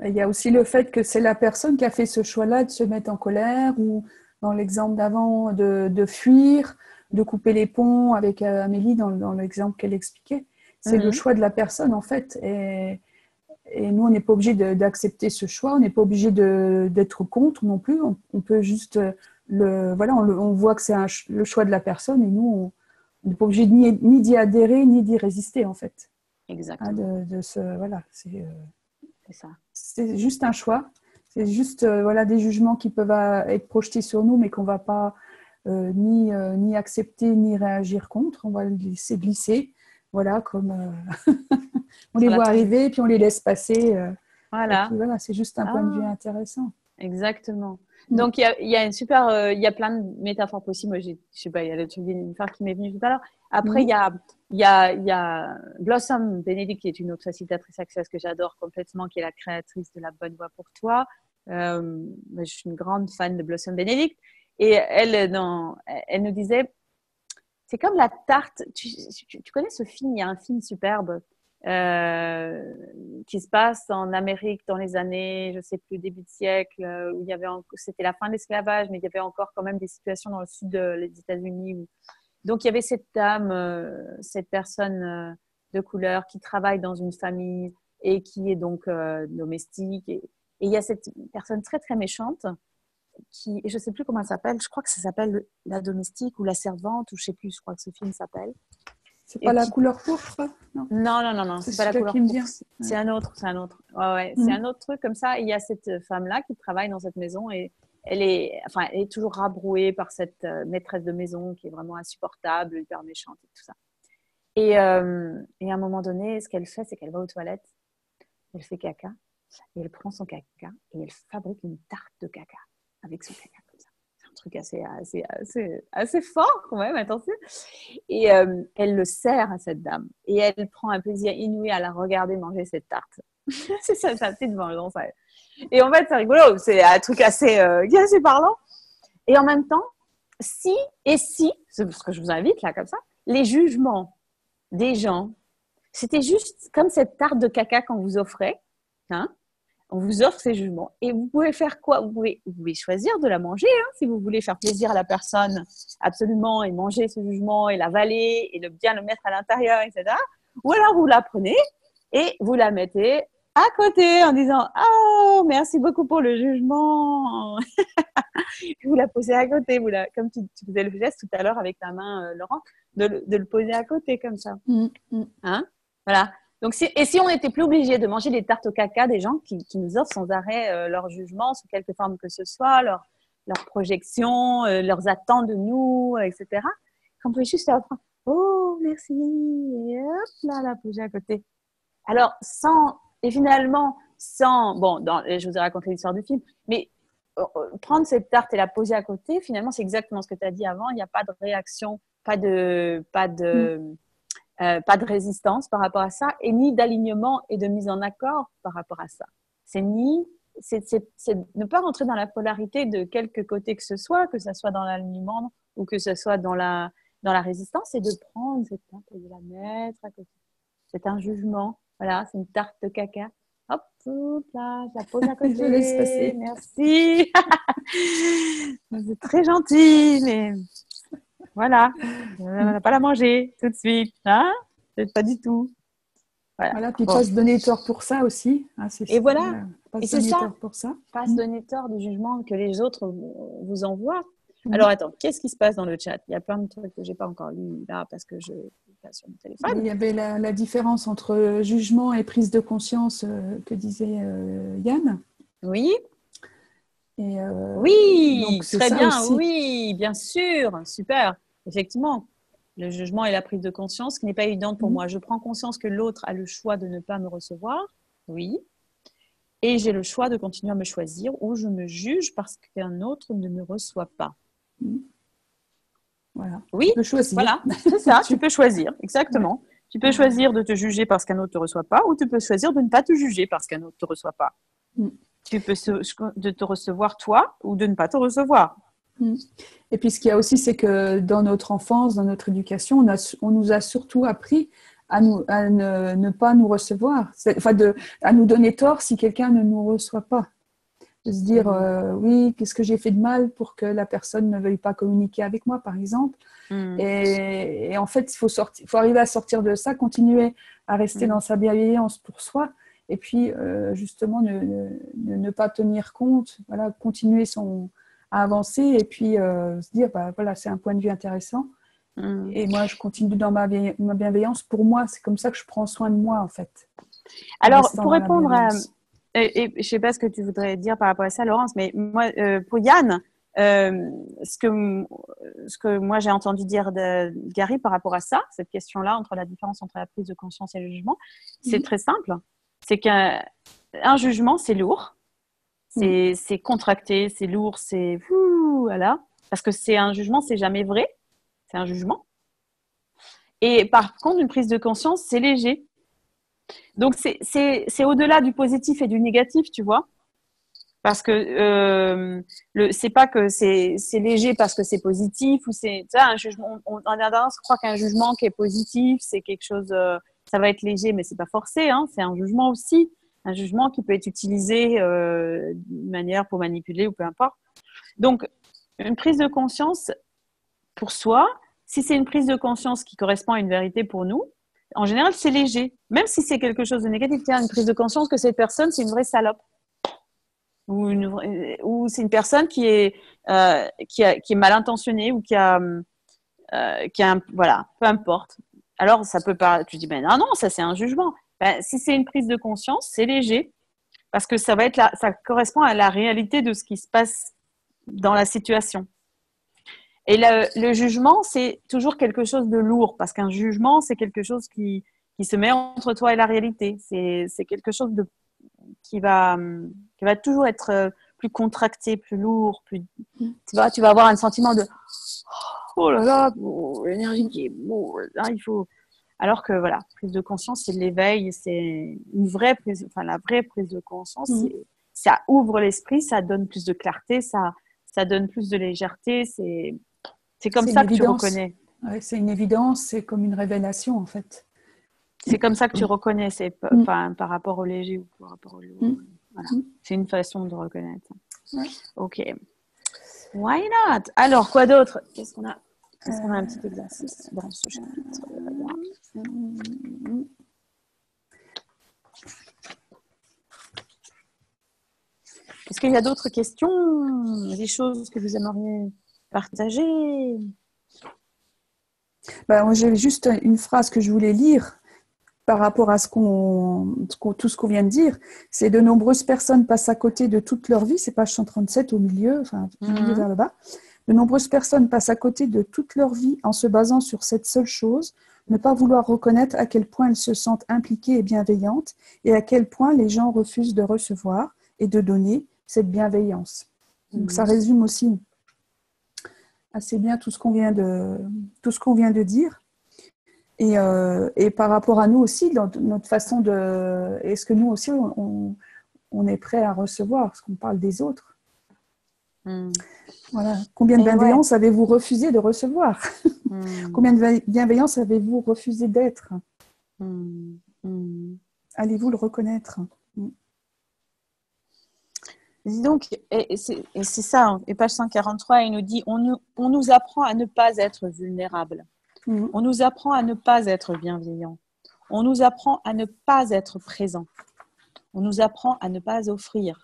Il y a aussi le fait que c'est la personne qui a fait ce choix-là de se mettre en colère, ou dans l'exemple d'avant, de fuir, de couper les ponts avec Amélie dans l'exemple qu'elle expliquait. C'est le choix de la personne en fait. Et nous, on n'est pas obligé d'accepter ce choix, on n'est pas obligé d'être contre non plus. On peut juste on voit que c'est le choix de la personne, et nous, on n'est pas obligé ni d'y adhérer, ni d'y résister en fait. Exactement. C'est ça. C'est juste un choix. C'est juste des jugements qui peuvent être projetés sur nous, mais qu'on ne va pas ni accepter, ni réagir contre. On va les laisser glisser. Voilà, comme on les voit arriver, et puis on les laisse passer. Voilà. Et puis, c'est juste un point de vue intéressant. Exactement. Donc, il y a une super, il y a plein de métaphores possibles. Moi, je sais pas, il y a le truc d'une qui m'est venu tout à l'heure. Après, il y a Blossom Benedict, qui est une autre facilitatrice Access que j'adore complètement, qui est la créatrice de La Bonne Voie pour toi. Je suis une grande fan de Blossom Benedict. Et elle nous disait, c'est comme la tarte. Tu connais ce film? Il y a un film superbe qui se passe en Amérique dans les années, je sais plus, début de siècle, où il y avait c'était la fin de l'esclavage, mais il y avait encore quand même des situations dans le sud des États-Unis. Donc il y avait cette dame, cette personne de couleur qui travaille dans une famille et qui est donc domestique. Et il y a cette personne très très méchante qui, je sais plus comment elle s'appelle, je crois que ça s'appelle la domestique ou la servante, ou je sais plus, je crois que ce film s'appelle. C'est pas la couleur pourpre? Non, c'est pas la couleur pourpre. C'est un autre. Ouais. C'est un autre truc comme ça. Il y a cette femme-là qui travaille dans cette maison et elle est toujours rabrouée par cette maîtresse de maison qui est vraiment insupportable, hyper méchante et tout ça. Et à un moment donné, ce qu'elle fait, c'est qu'elle va aux toilettes, elle fait caca, et elle prend son caca et elle fabrique une tarte de caca avec son caca comme ça. C'est un truc assez fort quand même, attention. Et elle le sert à cette dame. Et elle prend un plaisir inouï à la regarder manger cette tarte. C'est ça, sa petite vengeance. Et en fait, c'est rigolo. C'est un truc assez parlant. Et en même temps, si, c'est ce que je vous invite là comme ça, les jugements des gens, c'était juste comme cette tarte de caca qu'on vous offrait, hein. On vous offre ces jugements. Et vous pouvez faire quoi? Vous pouvez choisir de la manger, hein, si vous voulez faire plaisir à la personne, absolument, et manger ce jugement, et l'avaler, et bien le mettre à l'intérieur, etc. Ou alors vous la prenez et vous la mettez à côté en disant « Oh, merci beaucoup pour le jugement !» Vous la posez à côté, comme tu faisais le geste tout à l'heure avec ta main, Laurent, de le poser à côté comme ça. Hein? Voilà. Donc, si on n'était plus obligé de manger des tartes au caca des gens qui nous offrent sans arrêt leur jugement sous quelque forme que ce soit, leur projection, leurs attentes de nous, etc., qu'on pouvait juste leur prendre « Oh, merci !» et hop, là, la poser à côté. Alors, finalement, je vous ai raconté l'histoire du film, mais prendre cette tarte et la poser à côté, finalement, c'est exactement ce que tu as dit avant. Il n'y a pas de réaction, pas de résistance par rapport à ça, et ni d'alignement et de mise en accord par rapport à ça. C'est ne pas rentrer dans la polarité de quelque côté que ce soit dans l'alignement ou que ce soit dans la résistance, et de prendre cette tarte et de la mettre à côté. C'est un jugement. Voilà, c'est une tarte de caca. Hop, toute là, je la pose à côté. Je laisse passer. Merci. C'est très gentil, mais voilà, on n'a pas la manger tout de suite, hein? Peut-être pas du tout. Voilà, puis Bon. pas se donner tort pour ça aussi. Hein, Et voilà, pas et se c'est donner ça, tort pour ça. pas se donner tort du jugement que les autres vous envoient. Mm. Alors attends, qu'est-ce qui se passe dans le chat? Il y a plein de trucs que j'ai pas encore lus là parce que je suis pas sur mon téléphone. Il y avait la différence entre jugement et prise de conscience que disait Yann. Oui. Et, Oui, donc c'est très ça bien, aussi. oui, bien sûr, super. Effectivement, le jugement et la prise de conscience qui n'est pas évidente pour moi. Je prends conscience que l'autre a le choix de ne pas me recevoir, oui, et j'ai le choix de continuer à me choisir ou je me juge parce qu'un autre ne me reçoit pas. Voilà. Oui, Tu peux choisir. voilà, c'est ça, tu peux choisir, exactement. Ouais. Tu peux choisir de te juger parce qu'un autre ne te reçoit pas ou tu peux choisir de ne pas te juger parce qu'un autre ne te reçoit pas. Tu peux de te recevoir toi ou de ne pas te recevoir. Et puis ce qu'il y a aussi, c'est que dans notre enfance, dans notre éducation, on nous a surtout appris à ne pas nous recevoir, à nous donner tort si quelqu'un ne nous reçoit pas. De se dire, oui, qu'est-ce que j'ai fait de mal pour que la personne ne veuille pas communiquer avec moi, par exemple. Et en fait, il faut arriver à sortir de ça, continuer à rester dans sa bienveillance pour soi. Et puis, justement, ne pas tenir compte, voilà, continuer à avancer et puis se dire, bah, voilà, c'est un point de vue intéressant. Et moi, je continue dans ma bienveillance. Pour moi, c'est comme ça que je prends soin de moi, en fait. Alors, pour répondre à... Et je ne sais pas ce que tu voudrais dire par rapport à ça, Laurence, mais moi, pour Yann, ce que moi j'ai entendu dire de Gary par rapport à ça, cette question-là, entre la différence entre la prise de conscience et le jugement, c'est très simple. C'est qu'un jugement, c'est lourd, c'est contracté, c'est lourd, c'est voilà. Parce que c'est un jugement, c'est jamais vrai, c'est un jugement. Et par contre, une prise de conscience, c'est léger. Donc, c'est au-delà du positif et du négatif, tu vois. Parce que c'est pas que c'est léger parce que c'est positif ou c'est un jugement. On a tendance à croire qu'un jugement qui est positif, c'est quelque chose, ça va être léger, mais c'est pas forcé. Hein, c'est un jugement aussi, un jugement qui peut être utilisé d'une manière pour manipuler ou peu importe. Donc, une prise de conscience pour soi, si c'est une prise de conscience qui correspond à une vérité pour nous, en général, c'est léger. Même si c'est quelque chose de négatif, tiens, une prise de conscience que cette personne, c'est une vraie salope. Ou c'est une personne qui est mal intentionnée ou qui a voilà, peu importe. Alors, ça peut pas, tu dis, ben non, ça c'est un jugement. Ben, si c'est une prise de conscience, c'est léger parce que ça correspond à la réalité de ce qui se passe dans la situation. Et le jugement, c'est toujours quelque chose de lourd, parce qu'un jugement, c'est quelque chose qui se met entre toi et la réalité. C'est quelque chose qui va toujours être plus contracté, plus lourd, tu vas avoir un sentiment de oh là là, l'énergie qui est là, il faut. Alors que voilà, prise de conscience, c'est de l'éveil, c'est une vraie prise, enfin la vraie prise de conscience, ça ouvre l'esprit, ça donne plus de clarté, ça donne plus de légèreté, c'est comme ça que tu reconnais. Ouais, c'est une évidence, c'est comme une révélation en fait. C'est comme ça que tu reconnais, par rapport au léger ou par rapport au lourd. Voilà. C'est une façon de reconnaître. Ok. Why not? Alors, quoi d'autre? Est-ce qu'on a un petit exercice dans ce chapitre? Est-ce qu'il y a d'autres questions? Des choses que vous aimeriez partager? Ben, j'ai juste une phrase que je voulais lire par rapport à tout ce qu'on vient de dire. C'est de nombreuses personnes passent à côté de toute leur vie. C'est page 137 au milieu, enfin, vers le bas. De nombreuses personnes passent à côté de toute leur vie en se basant sur cette seule chose, ne pas vouloir reconnaître à quel point elles se sentent impliquées et bienveillantes et à quel point les gens refusent de recevoir et de donner cette bienveillance. Donc ça résume aussi assez bien tout ce qu'on vient de dire. Et par rapport à nous aussi, dans notre façon de... Est-ce que nous aussi, on est prêt à recevoir, parce qu'on parle des autres. Voilà. Combien de bienveillance avez-vous refusé de recevoir? Combien de bienveillance avez-vous refusé d'être? Allez-vous le reconnaître? Dis donc, et c'est ça, hein, et page 143, il nous dit, on nous apprend à ne pas être vulnérable. On nous apprend à ne pas être bienveillant. On nous apprend à ne pas être présent. On nous apprend à ne pas offrir.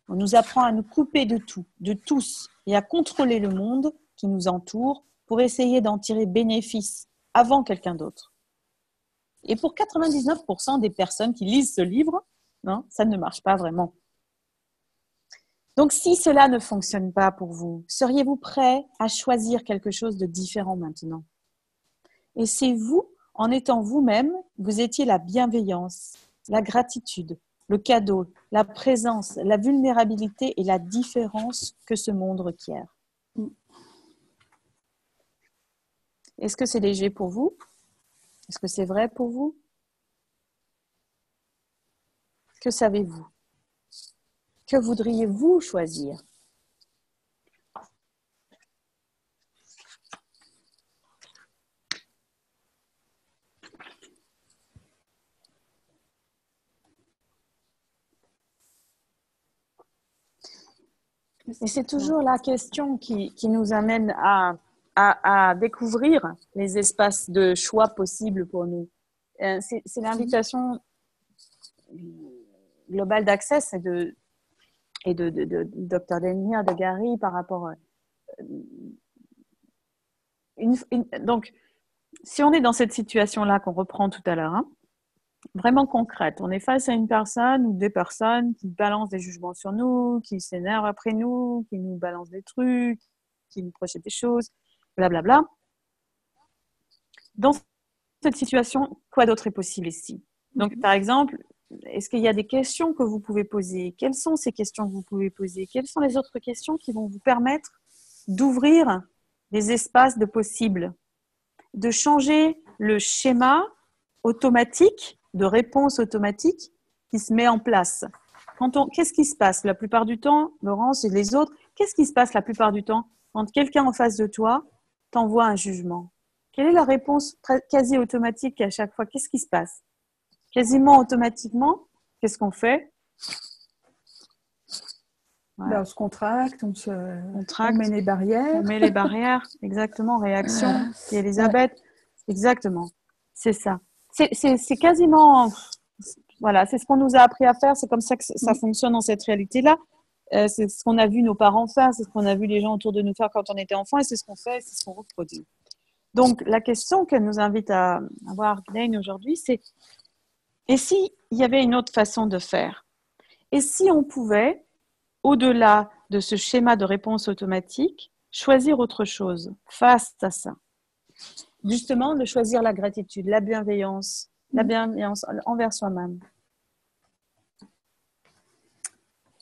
On nous apprend à nous couper de tout, de tous, et à contrôler le monde qui nous entoure pour essayer d'en tirer bénéfice avant quelqu'un d'autre. Et pour 99% des personnes qui lisent ce livre, non, ça ne marche pas vraiment. Donc, si cela ne fonctionne pas pour vous, seriez-vous prêt à choisir quelque chose de différent maintenant? Et c'est vous, en étant vous-même, vous étiez la bienveillance, la gratitude, le cadeau, la présence, la vulnérabilité et la différence que ce monde requiert. Est-ce que c'est léger pour vous? Est-ce que c'est vrai pour vous? Que savez-vous? Que voudriez-vous choisir? Et c'est toujours la question qui nous amène à découvrir les espaces de choix possibles pour nous. C'est l'invitation globale d'Access et de Dr. Denir, de Gary par rapport... donc, si on est dans cette situation-là qu'on reprend tout à l'heure, hein, vraiment concrète, on est face à une personne ou des personnes qui balancent des jugements sur nous, qui s'énervent après nous, qui nous balancent des trucs, qui nous projettent des choses, blablabla. Dans cette situation, quoi d'autre est possible ici? Donc, par exemple, est-ce qu'il y a des questions que vous pouvez poser? Quelles sont ces questions que vous pouvez poser? Quelles sont les autres questions qui vont vous permettre d'ouvrir des espaces de possibles, de changer le schéma automatique, de réponse automatique qui se met en place? Qu'est-ce qui se passe la plupart du temps, Laurence et les autres, qu'est-ce qui se passe la plupart du temps quand quelqu'un en face de toi t'envoie un jugement? Quelle est la réponse quasi automatique à chaque fois? Qu'est-ce qui se passe? Quasiment automatiquement, qu'est-ce qu'on fait? Ouais. Ben, on se contracte, on met les barrières. On met les barrières, exactement, réaction. Et Elisabeth, exactement, c'est ça. C'est quasiment, voilà, c'est ce qu'on nous a appris à faire, c'est comme ça que ça fonctionne dans cette réalité-là. C'est ce qu'on a vu nos parents faire, c'est ce qu'on a vu les gens autour de nous faire quand on était enfant, et c'est ce qu'on fait, c'est ce qu'on reproduit. Donc, la question qu'elle nous invite à avoir, Glenn, aujourd'hui, c'est: et s'il y avait une autre façon de faire? Et si on pouvait, au-delà de ce schéma de réponse automatique, choisir autre chose face à ça? Justement, de choisir la gratitude, la bienveillance envers soi-même.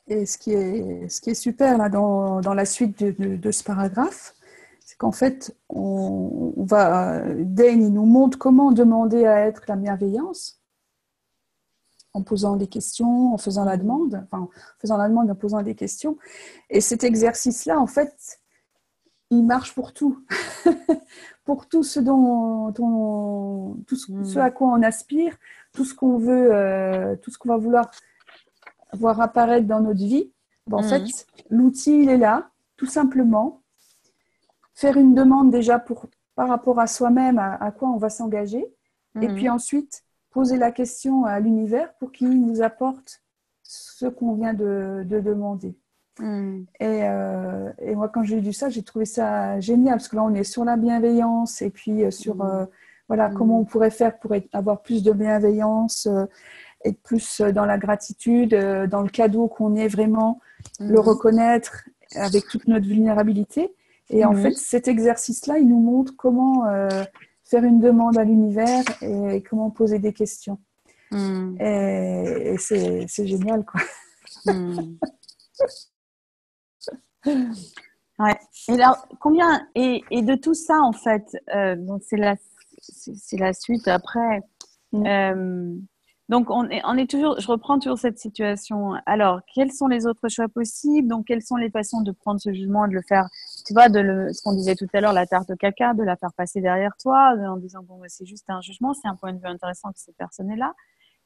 Et ce qui est super là, dans la suite de ce paragraphe, c'est qu'en fait, Dane il nous montre comment demander à être la bienveillance, en posant des questions, en faisant la demande, en posant des questions. Et cet exercice-là, en fait, il marche pour tout. Pour tout ce ce à quoi on aspire, tout ce qu'on veut, tout ce qu'on va vouloir voir apparaître dans notre vie. En fait, l'outil, il est là, tout simplement. Faire une demande déjà par rapport à soi-même, à quoi on va s'engager. Et puis ensuite, poser la question à l'univers pour qu'il nous apporte ce qu'on vient de demander. Et moi, quand j'ai lu ça, j'ai trouvé ça génial, parce que là, on est sur la bienveillance et puis sur comment on pourrait faire pour avoir plus de bienveillance, être plus dans la gratitude, dans le cadeau qu'on est vraiment, le reconnaître avec toute notre vulnérabilité. Et en fait, cet exercice-là, il nous montre comment faire une demande à l'univers et comment poser des questions. Et c'est génial, quoi. Ouais. Et alors, combien et de tout ça, en fait, donc c'est la suite après. Donc on est toujours, je reprends toujours cette situation. Alors, quels sont les autres choix possibles? Donc, quelles sont les façons de prendre ce jugement et de le faire, tu vois, ce qu'on disait tout à l'heure, la tarte au caca, de la faire passer derrière toi, en disant bon, c'est juste un jugement, c'est un point de vue intéressant que cette personne est là.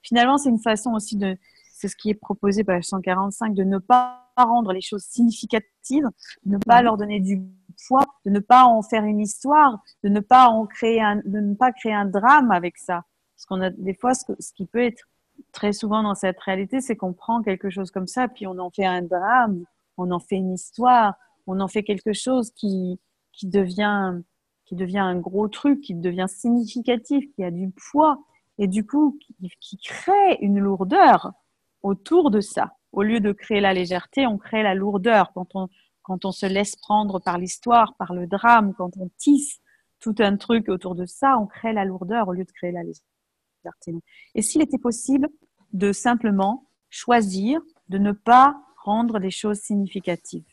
Finalement, c'est une façon aussi c'est ce qui est proposé par 145, de ne pas rendre les choses significatives, de ne pas leur donner du poids, de ne pas en faire une histoire, de ne pas créer un drame avec ça. Parce qu'on a des fois, ce qui peut être très souvent dans cette réalité, c'est qu'on prend quelque chose comme ça, puis on en fait un drame, on en fait une histoire, on en fait quelque chose qui devient un gros truc, qui devient significatif, qui a du poids, et du coup, qui crée une lourdeur autour de ça. Au lieu de créer la légèreté, on crée la lourdeur. Quand on se laisse prendre par l'histoire, par le drame, quand on tisse tout un truc autour de ça, on crée la lourdeur au lieu de créer la légèreté. Et s'il était possible de simplement choisir de ne pas rendre les choses significatives.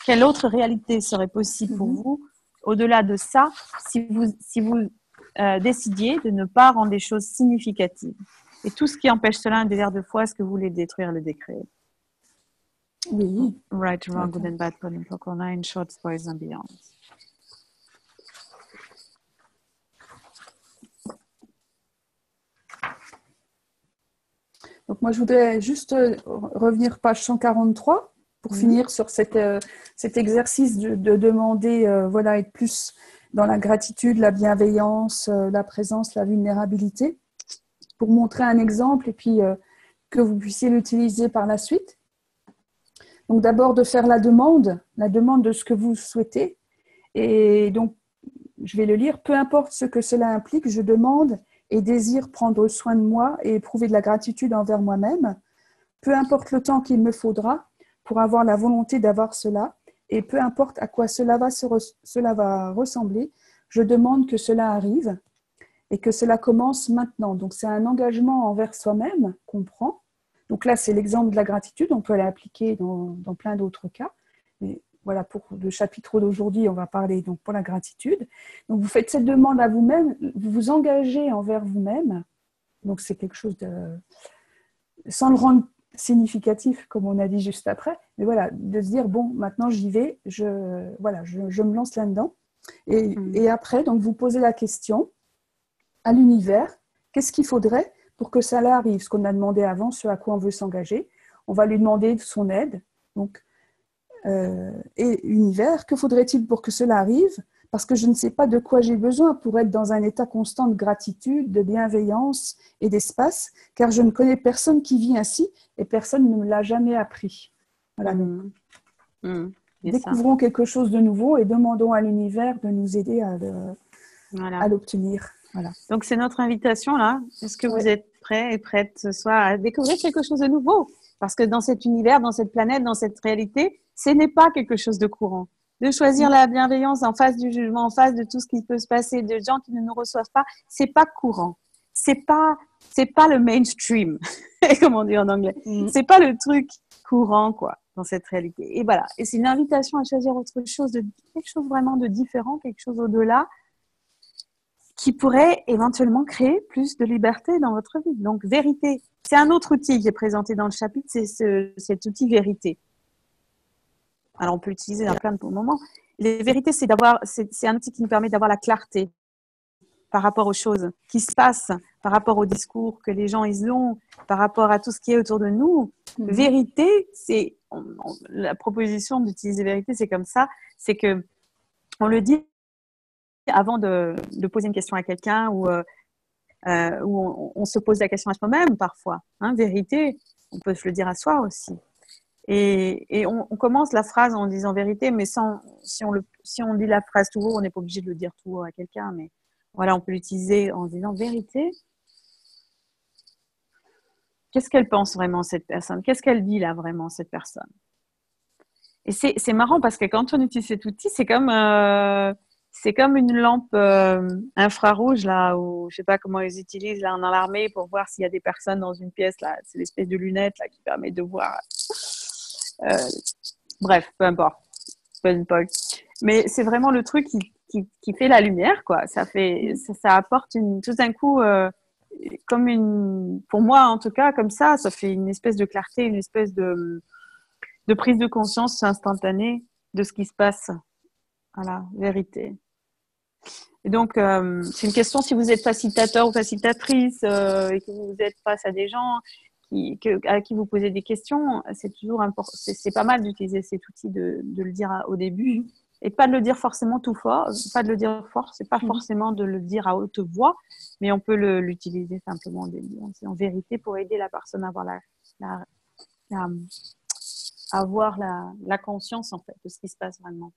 Quelle autre réalité serait possible pour vous au-delà de ça si vous décidiez de ne pas rendre les choses significatives? Et tout ce qui empêche cela, un désert de foi, est-ce que vous voulez détruire, le décréer? Oui. Right, wrong, good and bad, pulling, focal line, short, spoils and beyond. Donc moi, je voudrais juste revenir page 143 pour finir sur cet exercice de demander, être plus dans la gratitude, la bienveillance, la présence, la vulnérabilité, pour montrer un exemple et puis que vous puissiez l'utiliser par la suite. Donc d'abord de faire la demande de ce que vous souhaitez. Et donc, je vais le lire. Peu importe ce que cela implique, je demande et désire prendre soin de moi et éprouver de la gratitude envers moi-même. Peu importe le temps qu'il me faudra pour avoir la volonté d'avoir cela, et peu importe à quoi cela va ressembler, je demande que cela arrive et que cela commence maintenant. Donc, c'est un engagement envers soi-même qu'on prend. Donc là, c'est l'exemple de la gratitude. On peut l'appliquer dans plein d'autres cas. Mais voilà, pour le chapitre d'aujourd'hui, on va parler donc pour la gratitude. Donc, vous faites cette demande à vous-même, vous vous engagez envers vous-même. Donc, c'est quelque chose de... sans le rendre significatif, comme on a dit juste après, mais voilà, de se dire, bon, maintenant j'y vais, je me lance là-dedans. Et après, donc, vous posez la question à l'univers, qu'est-ce qu'il faudrait pour que ça arrive? Ce qu'on a demandé avant, ce à quoi on veut s'engager. On va lui demander son aide. Donc, et l'univers, que faudrait-il pour que cela arrive? Parce que je ne sais pas de quoi j'ai besoin pour être dans un état constant de gratitude, de bienveillance et d'espace, car je ne connais personne qui vit ainsi et personne ne me l'a jamais appris. Voilà. Découvrons quelque chose de nouveau et demandons à l'univers de nous aider à l'obtenir. Voilà. Donc, c'est notre invitation là. Est-ce que vous êtes prêts et prêtes ce soir à découvrir quelque chose de nouveau? Parce que dans cet univers, dans cette planète, dans cette réalité, ce n'est pas quelque chose de courant. De choisir la bienveillance en face du jugement, en face de tout ce qui peut se passer, de gens qui ne nous reçoivent pas, c'est pas courant. C'est pas le mainstream, comme on dit en anglais. C'est pas le truc courant, quoi, dans cette réalité. Et voilà. Et c'est une invitation à choisir autre chose, quelque chose vraiment de différent, quelque chose au-delà, qui pourrait éventuellement créer plus de liberté dans votre vie. Donc, vérité. C'est un autre outil qui est présenté dans le chapitre, c'est cet outil vérité. Alors, on peut l'utiliser dans plein de moments. Les vérités, c'est un outil qui nous permet d'avoir la clarté par rapport aux choses qui se passent, par rapport aux discours que les gens ils ont, par rapport à tout ce qui est autour de nous. Vérité, c'est la proposition d'utiliser vérité, c'est comme ça, c'est que on le dit avant de poser une question à quelqu'un ou on se pose la question à soi-même parfois. Vérité, on peut se le dire à soi aussi. Et on commence la phrase en disant vérité, mais si on dit la phrase tout haut, on n'est pas obligé de le dire tout haut à quelqu'un, mais voilà, on peut l'utiliser en disant vérité. Qu'est-ce qu'elle pense vraiment, cette personne? Qu'est-ce qu'elle dit là vraiment, cette personne? Et c'est marrant parce que quand on utilise cet outil, c'est comme une lampe infrarouge là, ou je sais pas comment ils utilisent là dans l'armée pour voir s'il y a des personnes dans une pièce là. C'est l'espèce de lunette là qui permet de voir. Bref, peu importe. Mais c'est vraiment le truc qui fait la lumière, quoi. Ça apporte tout d'un coup, pour moi en tout cas, comme ça fait une espèce de clarté, une espèce de prise de conscience instantanée de ce qui se passe. Voilà, vérité. Et donc, c'est une question si vous êtes facilitateur ou facilitatrice et que vous êtes face à des gens à qui vous posez des questions, c'est toujours important. C'est pas mal d'utiliser cet outil de le dire au début et pas de le dire forcément tout fort, pas de le dire fort, c'est pas forcément de le dire à haute voix, mais on peut l'utiliser simplement en vérité pour aider la personne à avoir la, avoir la conscience en fait de ce qui se passe vraiment.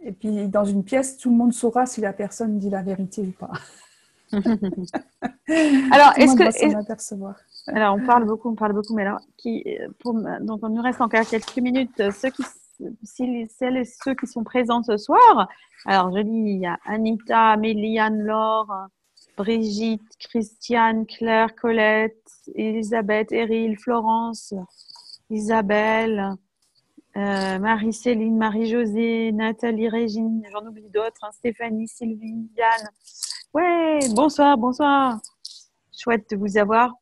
Et puis dans une pièce, tout le monde saura si la personne dit la vérité ou pas. Alors, tout le monde va s'en apercevoir. Alors, on parle beaucoup, mais alors, donc, il nous reste encore quelques minutes. Celles et ceux qui sont présents ce soir, alors je lis, il y a Anita, Méliane, Laure, Brigitte, Christiane, Claire, Colette, Elisabeth, Eril, Florence, Isabelle, Marie-Céline, Marie-Josée, Nathalie, Régine, j'en oublie d'autres, hein, Stéphanie, Sylvie, Yann. Ouais, bonsoir, bonsoir. Chouette de vous avoir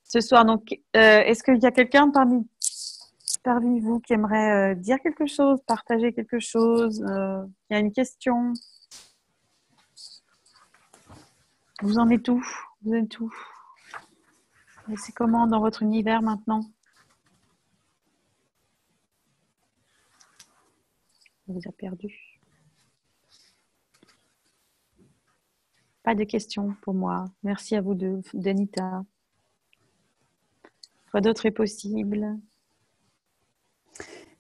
ce soir. Donc, est-ce qu'il y a quelqu'un parmi vous qui aimerait dire quelque chose, partager quelque chose, il y a une question? Vous en êtes où? Vous êtes où? Et c'est comment dans votre univers maintenant? On vous a perdu. Pas de questions pour moi. Merci à vous deux, Danita. Quoi d'autre est possible?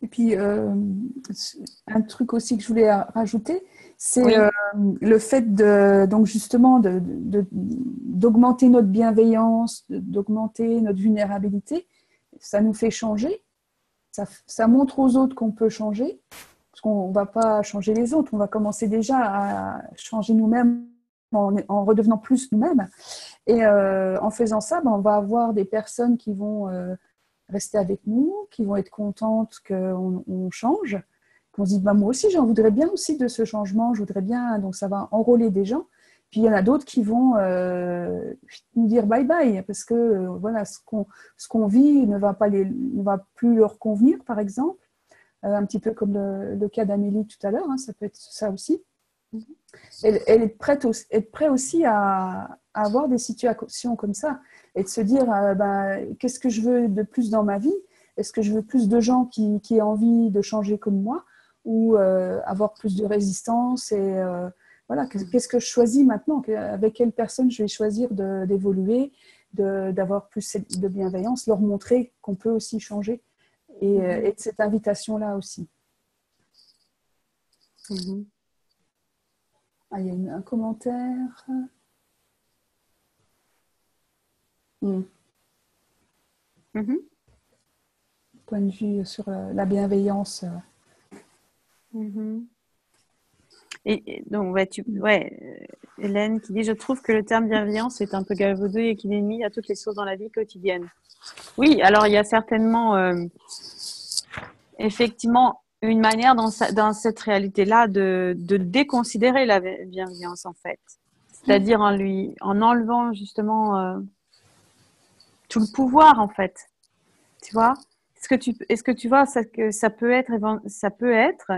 Et puis, un truc aussi que je voulais rajouter, c'est Oui. le fait donc justement d'augmenter notre bienveillance, d'augmenter notre vulnérabilité. Ça nous fait changer. Ça montre aux autres qu'on peut changer. Parce qu'on ne va pas changer les autres. On va commencer déjà à changer nous-mêmes en redevenant plus nous-mêmes. Et en faisant ça, on va avoir des personnes qui vont rester avec nous, qui vont être contentes qu'on change, qu'on se dit moi aussi j'en voudrais bien aussi de ce changement, je voudrais bien, donc ça va enrôler des gens. Puis il y en a d'autres qui vont nous dire bye bye parce que voilà, ce qu'on vit ne va plus leur convenir, par exemple. Un petit peu comme le cas d'Amélie tout à l'heure, hein, ça peut être ça aussi. Elle est prête aussi à avoir des situations comme ça et de se dire qu'est-ce que je veux de plus dans ma vie? Est-ce que je veux plus de gens qui aient envie de changer comme moi ou avoir plus de résistance et voilà, qu'est-ce que je choisis maintenant? Avec quelle personne je vais choisir d'évoluer, d'avoir plus de bienveillance, leur montrer qu'on peut aussi changer et de cette invitation-là aussi. Ah, il y a un commentaire. Point de vue sur la bienveillance. Et donc, Hélène qui dit « Je trouve que le terme bienveillance est un peu galvaudé et qu'il est mis à toutes les sources dans la vie quotidienne. » Oui, alors il y a certainement, effectivement, une manière dans cette réalité-là de déconsidérer la bienveillance, en fait. C'est-à-dire en enlevant justement tout le pouvoir, en fait. Tu vois? Est-ce que tu vois que ça peut être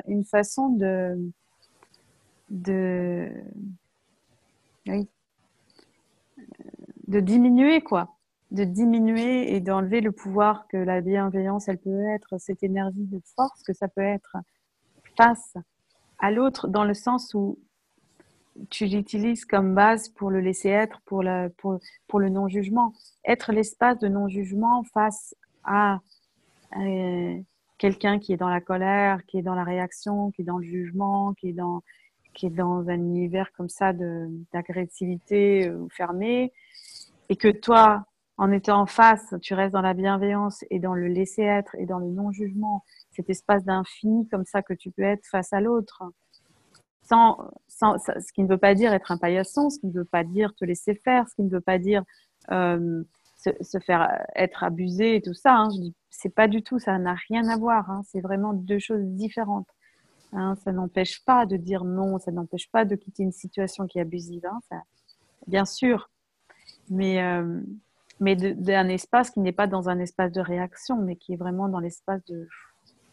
une façon oui, de diminuer, quoi. De diminuer et d'enlever le pouvoir que la bienveillance, elle peut être, cette énergie de force que ça peut être face à l'autre, dans le sens où tu l'utilises comme base pour le laisser être, pour le non-jugement. Être l'espace de non-jugement face à quelqu'un qui est dans la colère, qui est dans la réaction, qui est dans le jugement, qui est dans un univers comme ça d'agressivité fermée, et que toi, en étant en face, tu restes dans la bienveillance et dans le laisser être et dans le non-jugement, cet espace d'infini comme ça que tu peux être face à l'autre, ce qui ne veut pas dire être un paillasson, ce qui ne veut pas dire te laisser faire, ce qui ne veut pas dire se faire être abusé et tout ça. Hein. Je dis, c'est pas du tout, ça n'a rien à voir. Hein. C'est vraiment deux choses différentes. Hein. Ça n'empêche pas de dire non, ça n'empêche pas de quitter une situation qui est abusive. Hein. Ça, bien sûr, mais d'un espace qui n'est pas dans un espace de réaction, mais qui est vraiment dans l'espace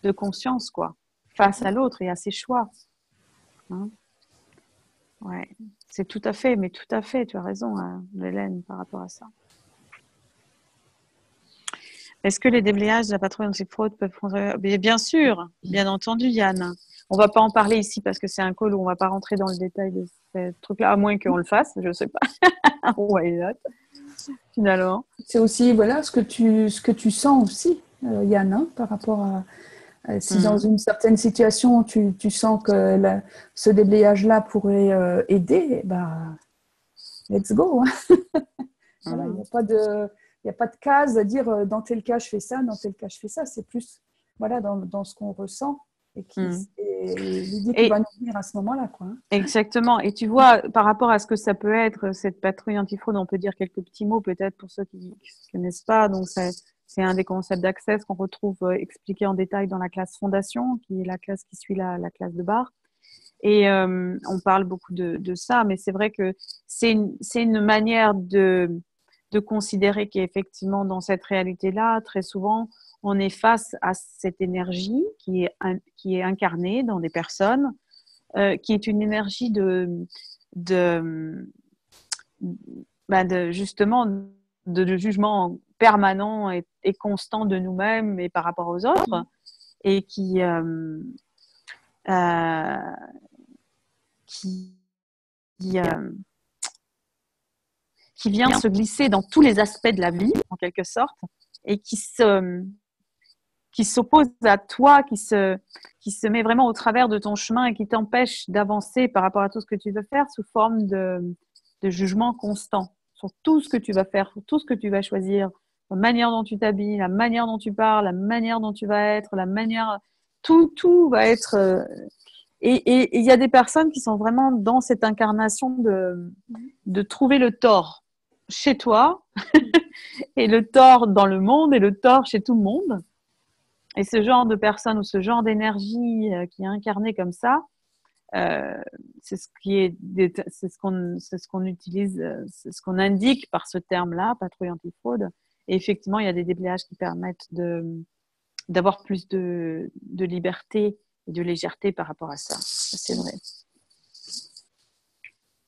de conscience, quoi, face à l'autre et à ses choix. Hein. Ouais, c'est tout à fait, tu as raison, hein, Hélène, par rapport à ça. Est-ce que les déblayages de la patrouille anti-fraude peuvent prendre... Bien sûr, bien entendu, Yann. On ne va pas en parler ici parce que c'est un call où on ne va pas rentrer dans le détail de ce truc-là, à moins qu'on le fasse, je ne sais pas. Why not, finalement. C'est aussi voilà, ce que tu sens aussi, Yann, hein, par rapport à si dans une certaine situation, tu sens que ce déblayage-là pourrait aider, bah, let's go. Hein. Voilà, il n'y a pas de case à dire dans tel cas je fais ça, dans tel cas je fais ça. C'est plus voilà, dans ce qu'on ressent et l'idée qui va nous venir à ce moment-là. Quoi, hein. Exactement. Et tu vois, par rapport à ce que ça peut être, cette patrouille antifraude, on peut dire quelques petits mots peut-être pour ceux qui ne connaissent pas. Donc, c'est un des concepts d'accès qu'on retrouve expliqué en détail dans la classe fondation, qui est la classe qui suit la classe de barre. Et on parle beaucoup de ça, mais c'est vrai que c'est une manière de considérer qu'effectivement, dans cette réalité-là, très souvent, on est face à cette énergie qui est incarnée dans des personnes, qui est une énergie justement de jugement permanent et constant de nous-mêmes et par rapport aux autres, et qui vient se glisser dans tous les aspects de la vie, en quelque sorte, et qui s'oppose à toi, qui se met vraiment au travers de ton chemin et qui t'empêche d'avancer par rapport à tout ce que tu veux faire sous forme de jugement constant sur tout ce que tu vas faire, sur tout ce que tu vas choisir, la manière dont tu t'habilles, la manière dont tu parles, la manière dont tu vas être, tout va être... Et il y a des personnes qui sont vraiment dans cette incarnation de trouver le tort chez toi et le tort dans le monde et le tort chez tout le monde. Et ce genre de personne ou ce genre d'énergie qui est incarnée comme ça, c'est ce qu'on utilise, c'est ce qu'on indique par ce terme-là, patrouille antifraude. Et effectivement, il y a des déblayages qui permettent d'avoir plus de liberté et de légèreté par rapport à ça. C'est vrai.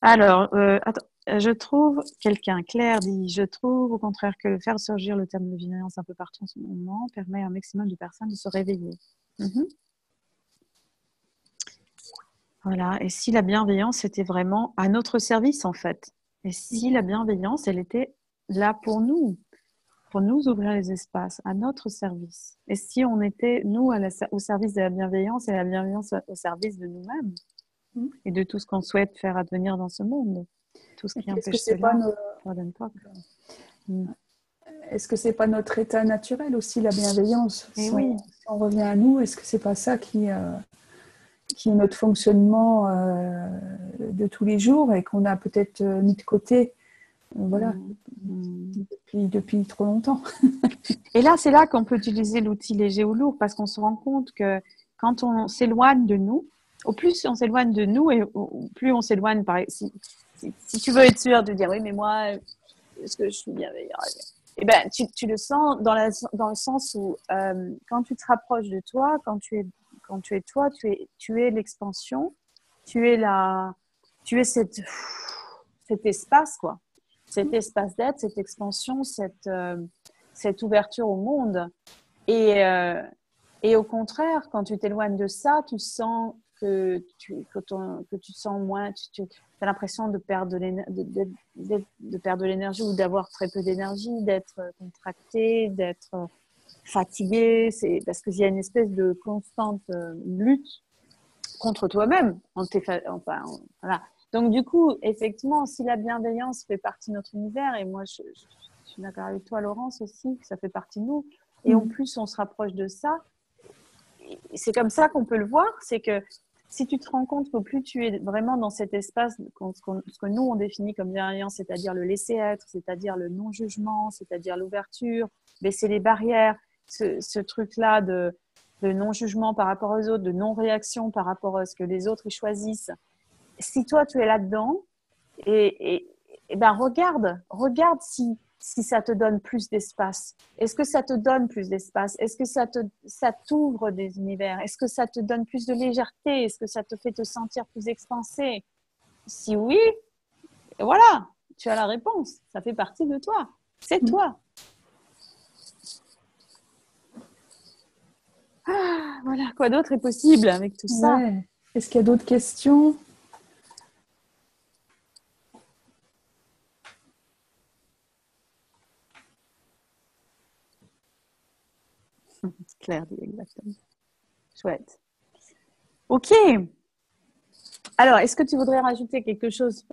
Alors, attends, je trouve, Claire dit, je trouve au contraire que faire surgir le terme de bienveillance un peu partout en ce moment permet à un maximum de personnes de se réveiller. Voilà, et si la bienveillance était vraiment à notre service en fait, et si la bienveillance, elle était là pour nous ouvrir les espaces, à notre service, et si on était, nous, au service de la bienveillance et la bienveillance au service de nous-mêmes, et de tout ce qu'on souhaite faire advenir dans ce monde, tout ce qui empêche cela, pardonne pas. Est-ce que c'est pas notre état naturel aussi, la bienveillance? Si on revient à nous, est-ce que c'est pas ça qui est notre fonctionnement de tous les jours et qu'on a peut-être mis de côté depuis trop longtemps. Et là, c'est là qu'on peut utiliser l'outil léger ou lourd parce qu'on se rend compte que quand on s'éloigne de nous, au plus on s'éloigne de nous et au plus on s'éloigne, si tu veux être sûr de dire oui, mais moi, est-ce que je suis bienveillant? Eh ben, tu le sens dans le sens où quand tu te rapproches de toi, quand tu es toi, tu es l'expansion, tu es cet espace, quoi. Cet espace d'être, cette expansion, cette ouverture au monde. Et au contraire, quand tu t'éloignes de ça, tu sens que tu sens moins, tu as l'impression de perdre de l'énergie ou d'avoir très peu d'énergie, d'être contracté, d'être fatigué. C'est parce qu'il y a une espèce de constante lutte contre toi-même. Voilà. Donc du coup, effectivement, si la bienveillance fait partie de notre univers, et moi je suis d'accord avec toi, Laurence, aussi, que ça fait partie de nous, et en plus on se rapproche de ça, c'est comme ça qu'on peut le voir, c'est que si tu te rends compte qu'au plus tu es vraiment dans cet espace, ce que nous on définit comme bienveillance, c'est-à-dire le laisser-être, c'est-à-dire le non-jugement, c'est-à-dire l'ouverture, baisser les barrières, ce truc-là de non-jugement par rapport aux autres, de non-réaction par rapport à ce que les autres choisissent. Si toi tu es là-dedans, et ben regarde si ça te donne plus d'espace. Est-ce que ça te donne plus d'espace? Est-ce que ça t'ouvre des univers? Est-ce que ça te donne plus de légèreté? Est-ce que ça te fait te sentir plus expansé? Si oui, voilà, tu as la réponse. Ça fait partie de toi. C'est toi. Voilà, quoi d'autre est possible avec tout ça? Ouais. Est-ce qu'il y a d'autres questions? Claire dit exactement. Chouette. Ok. Alors, est-ce que tu voudrais rajouter quelque chose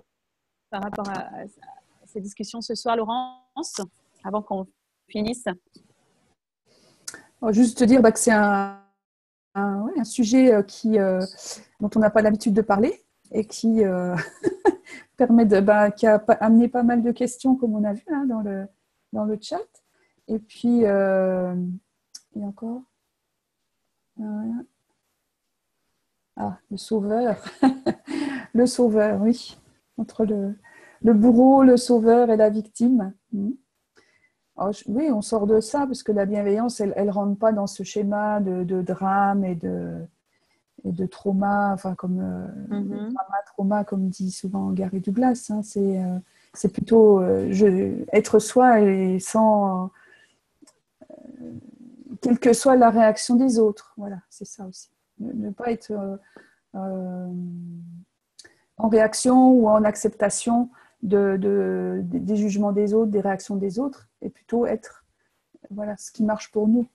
par rapport à ces discussions ce soir, Laurence, avant qu'on finisse? Juste te dire que c'est un sujet dont on n'a pas l'habitude de parler et qui qui a amené pas mal de questions, comme on a vu hein, dans le chat. Et puis, et encore le sauveur. Le sauveur, oui. Entre le bourreau, le sauveur et la victime. Alors, oui, on sort de ça parce que la bienveillance, elle ne rentre pas dans ce schéma de drame et de trauma, enfin comme trauma, comme dit souvent Gary Douglas. Hein, c'est plutôt être soi et sans quelle que soit la réaction des autres. Voilà, c'est ça aussi. Ne pas être en réaction ou en acceptation des jugements des autres, des réactions des autres, et plutôt être ce qui marche pour nous.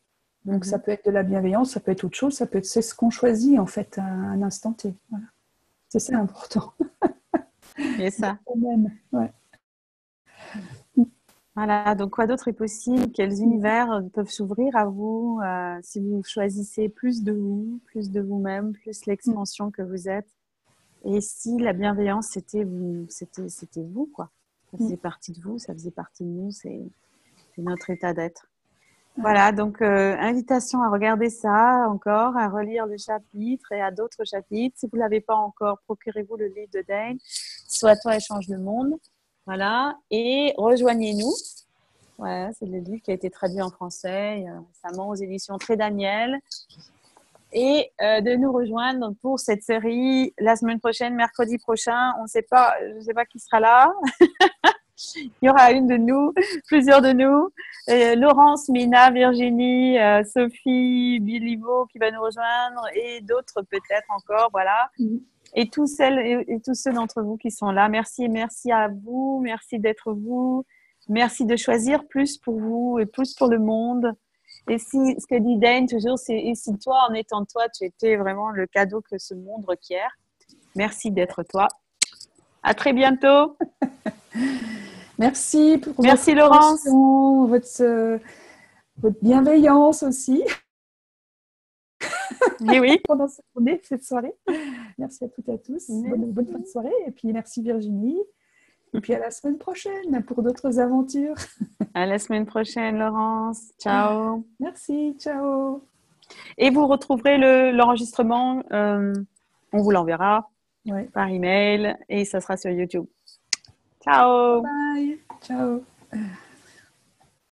Donc ça peut être de la bienveillance, ça peut être autre chose, c'est ce qu'on choisit en fait à un instant T. Voilà. C'est ça l'important. Et ça. Ouais. Voilà, donc quoi d'autre est possible? Quels univers peuvent s'ouvrir à vous si vous choisissez plus de vous, plus de vous-même, plus l'expansion que vous êtes? Et si la bienveillance, c'était vous, quoi. Ça faisait partie de vous, ça faisait partie de nous, c'est notre état d'être. Voilà, donc invitation à regarder ça encore, à relire le chapitre et à d'autres chapitres. Si vous ne l'avez pas encore, procurez-vous le livre de Dane, Sois toi et change le monde. Voilà, et rejoignez-nous. Voilà, c'est le livre qui a été traduit en français récemment aux éditions Très Daniel. Et de nous rejoindre pour cette série la semaine prochaine, mercredi prochain. Je ne sais pas qui sera là. Il y aura une de nous, plusieurs de nous. Laurence, Mina, Virginie, Sophie, Bilivo qui va nous rejoindre et d'autres peut-être encore. Voilà. Et tous celles et tous ceux d'entre vous qui sont là. Merci et merci à vous. Merci d'être vous. Merci de choisir plus pour vous et plus pour le monde. Et si, ce que dit Dane toujours, c'est et si toi, en étant toi, tu étais vraiment le cadeau que ce monde requiert. Merci d'être toi. À très bientôt. Merci pour Merci votre Laurence. attention, votre bienveillance aussi. Et oui. Pendant cette soirée. Merci à toutes et à tous. Bonne fin de soirée. Et puis merci Virginie. Et puis à la semaine prochaine pour d'autres aventures. À la semaine prochaine, Laurence. Ciao. Merci. Ciao. Et vous retrouverez l'enregistrement. On vous l'enverra par email et ça sera sur YouTube. Ciao. Bye. Ciao.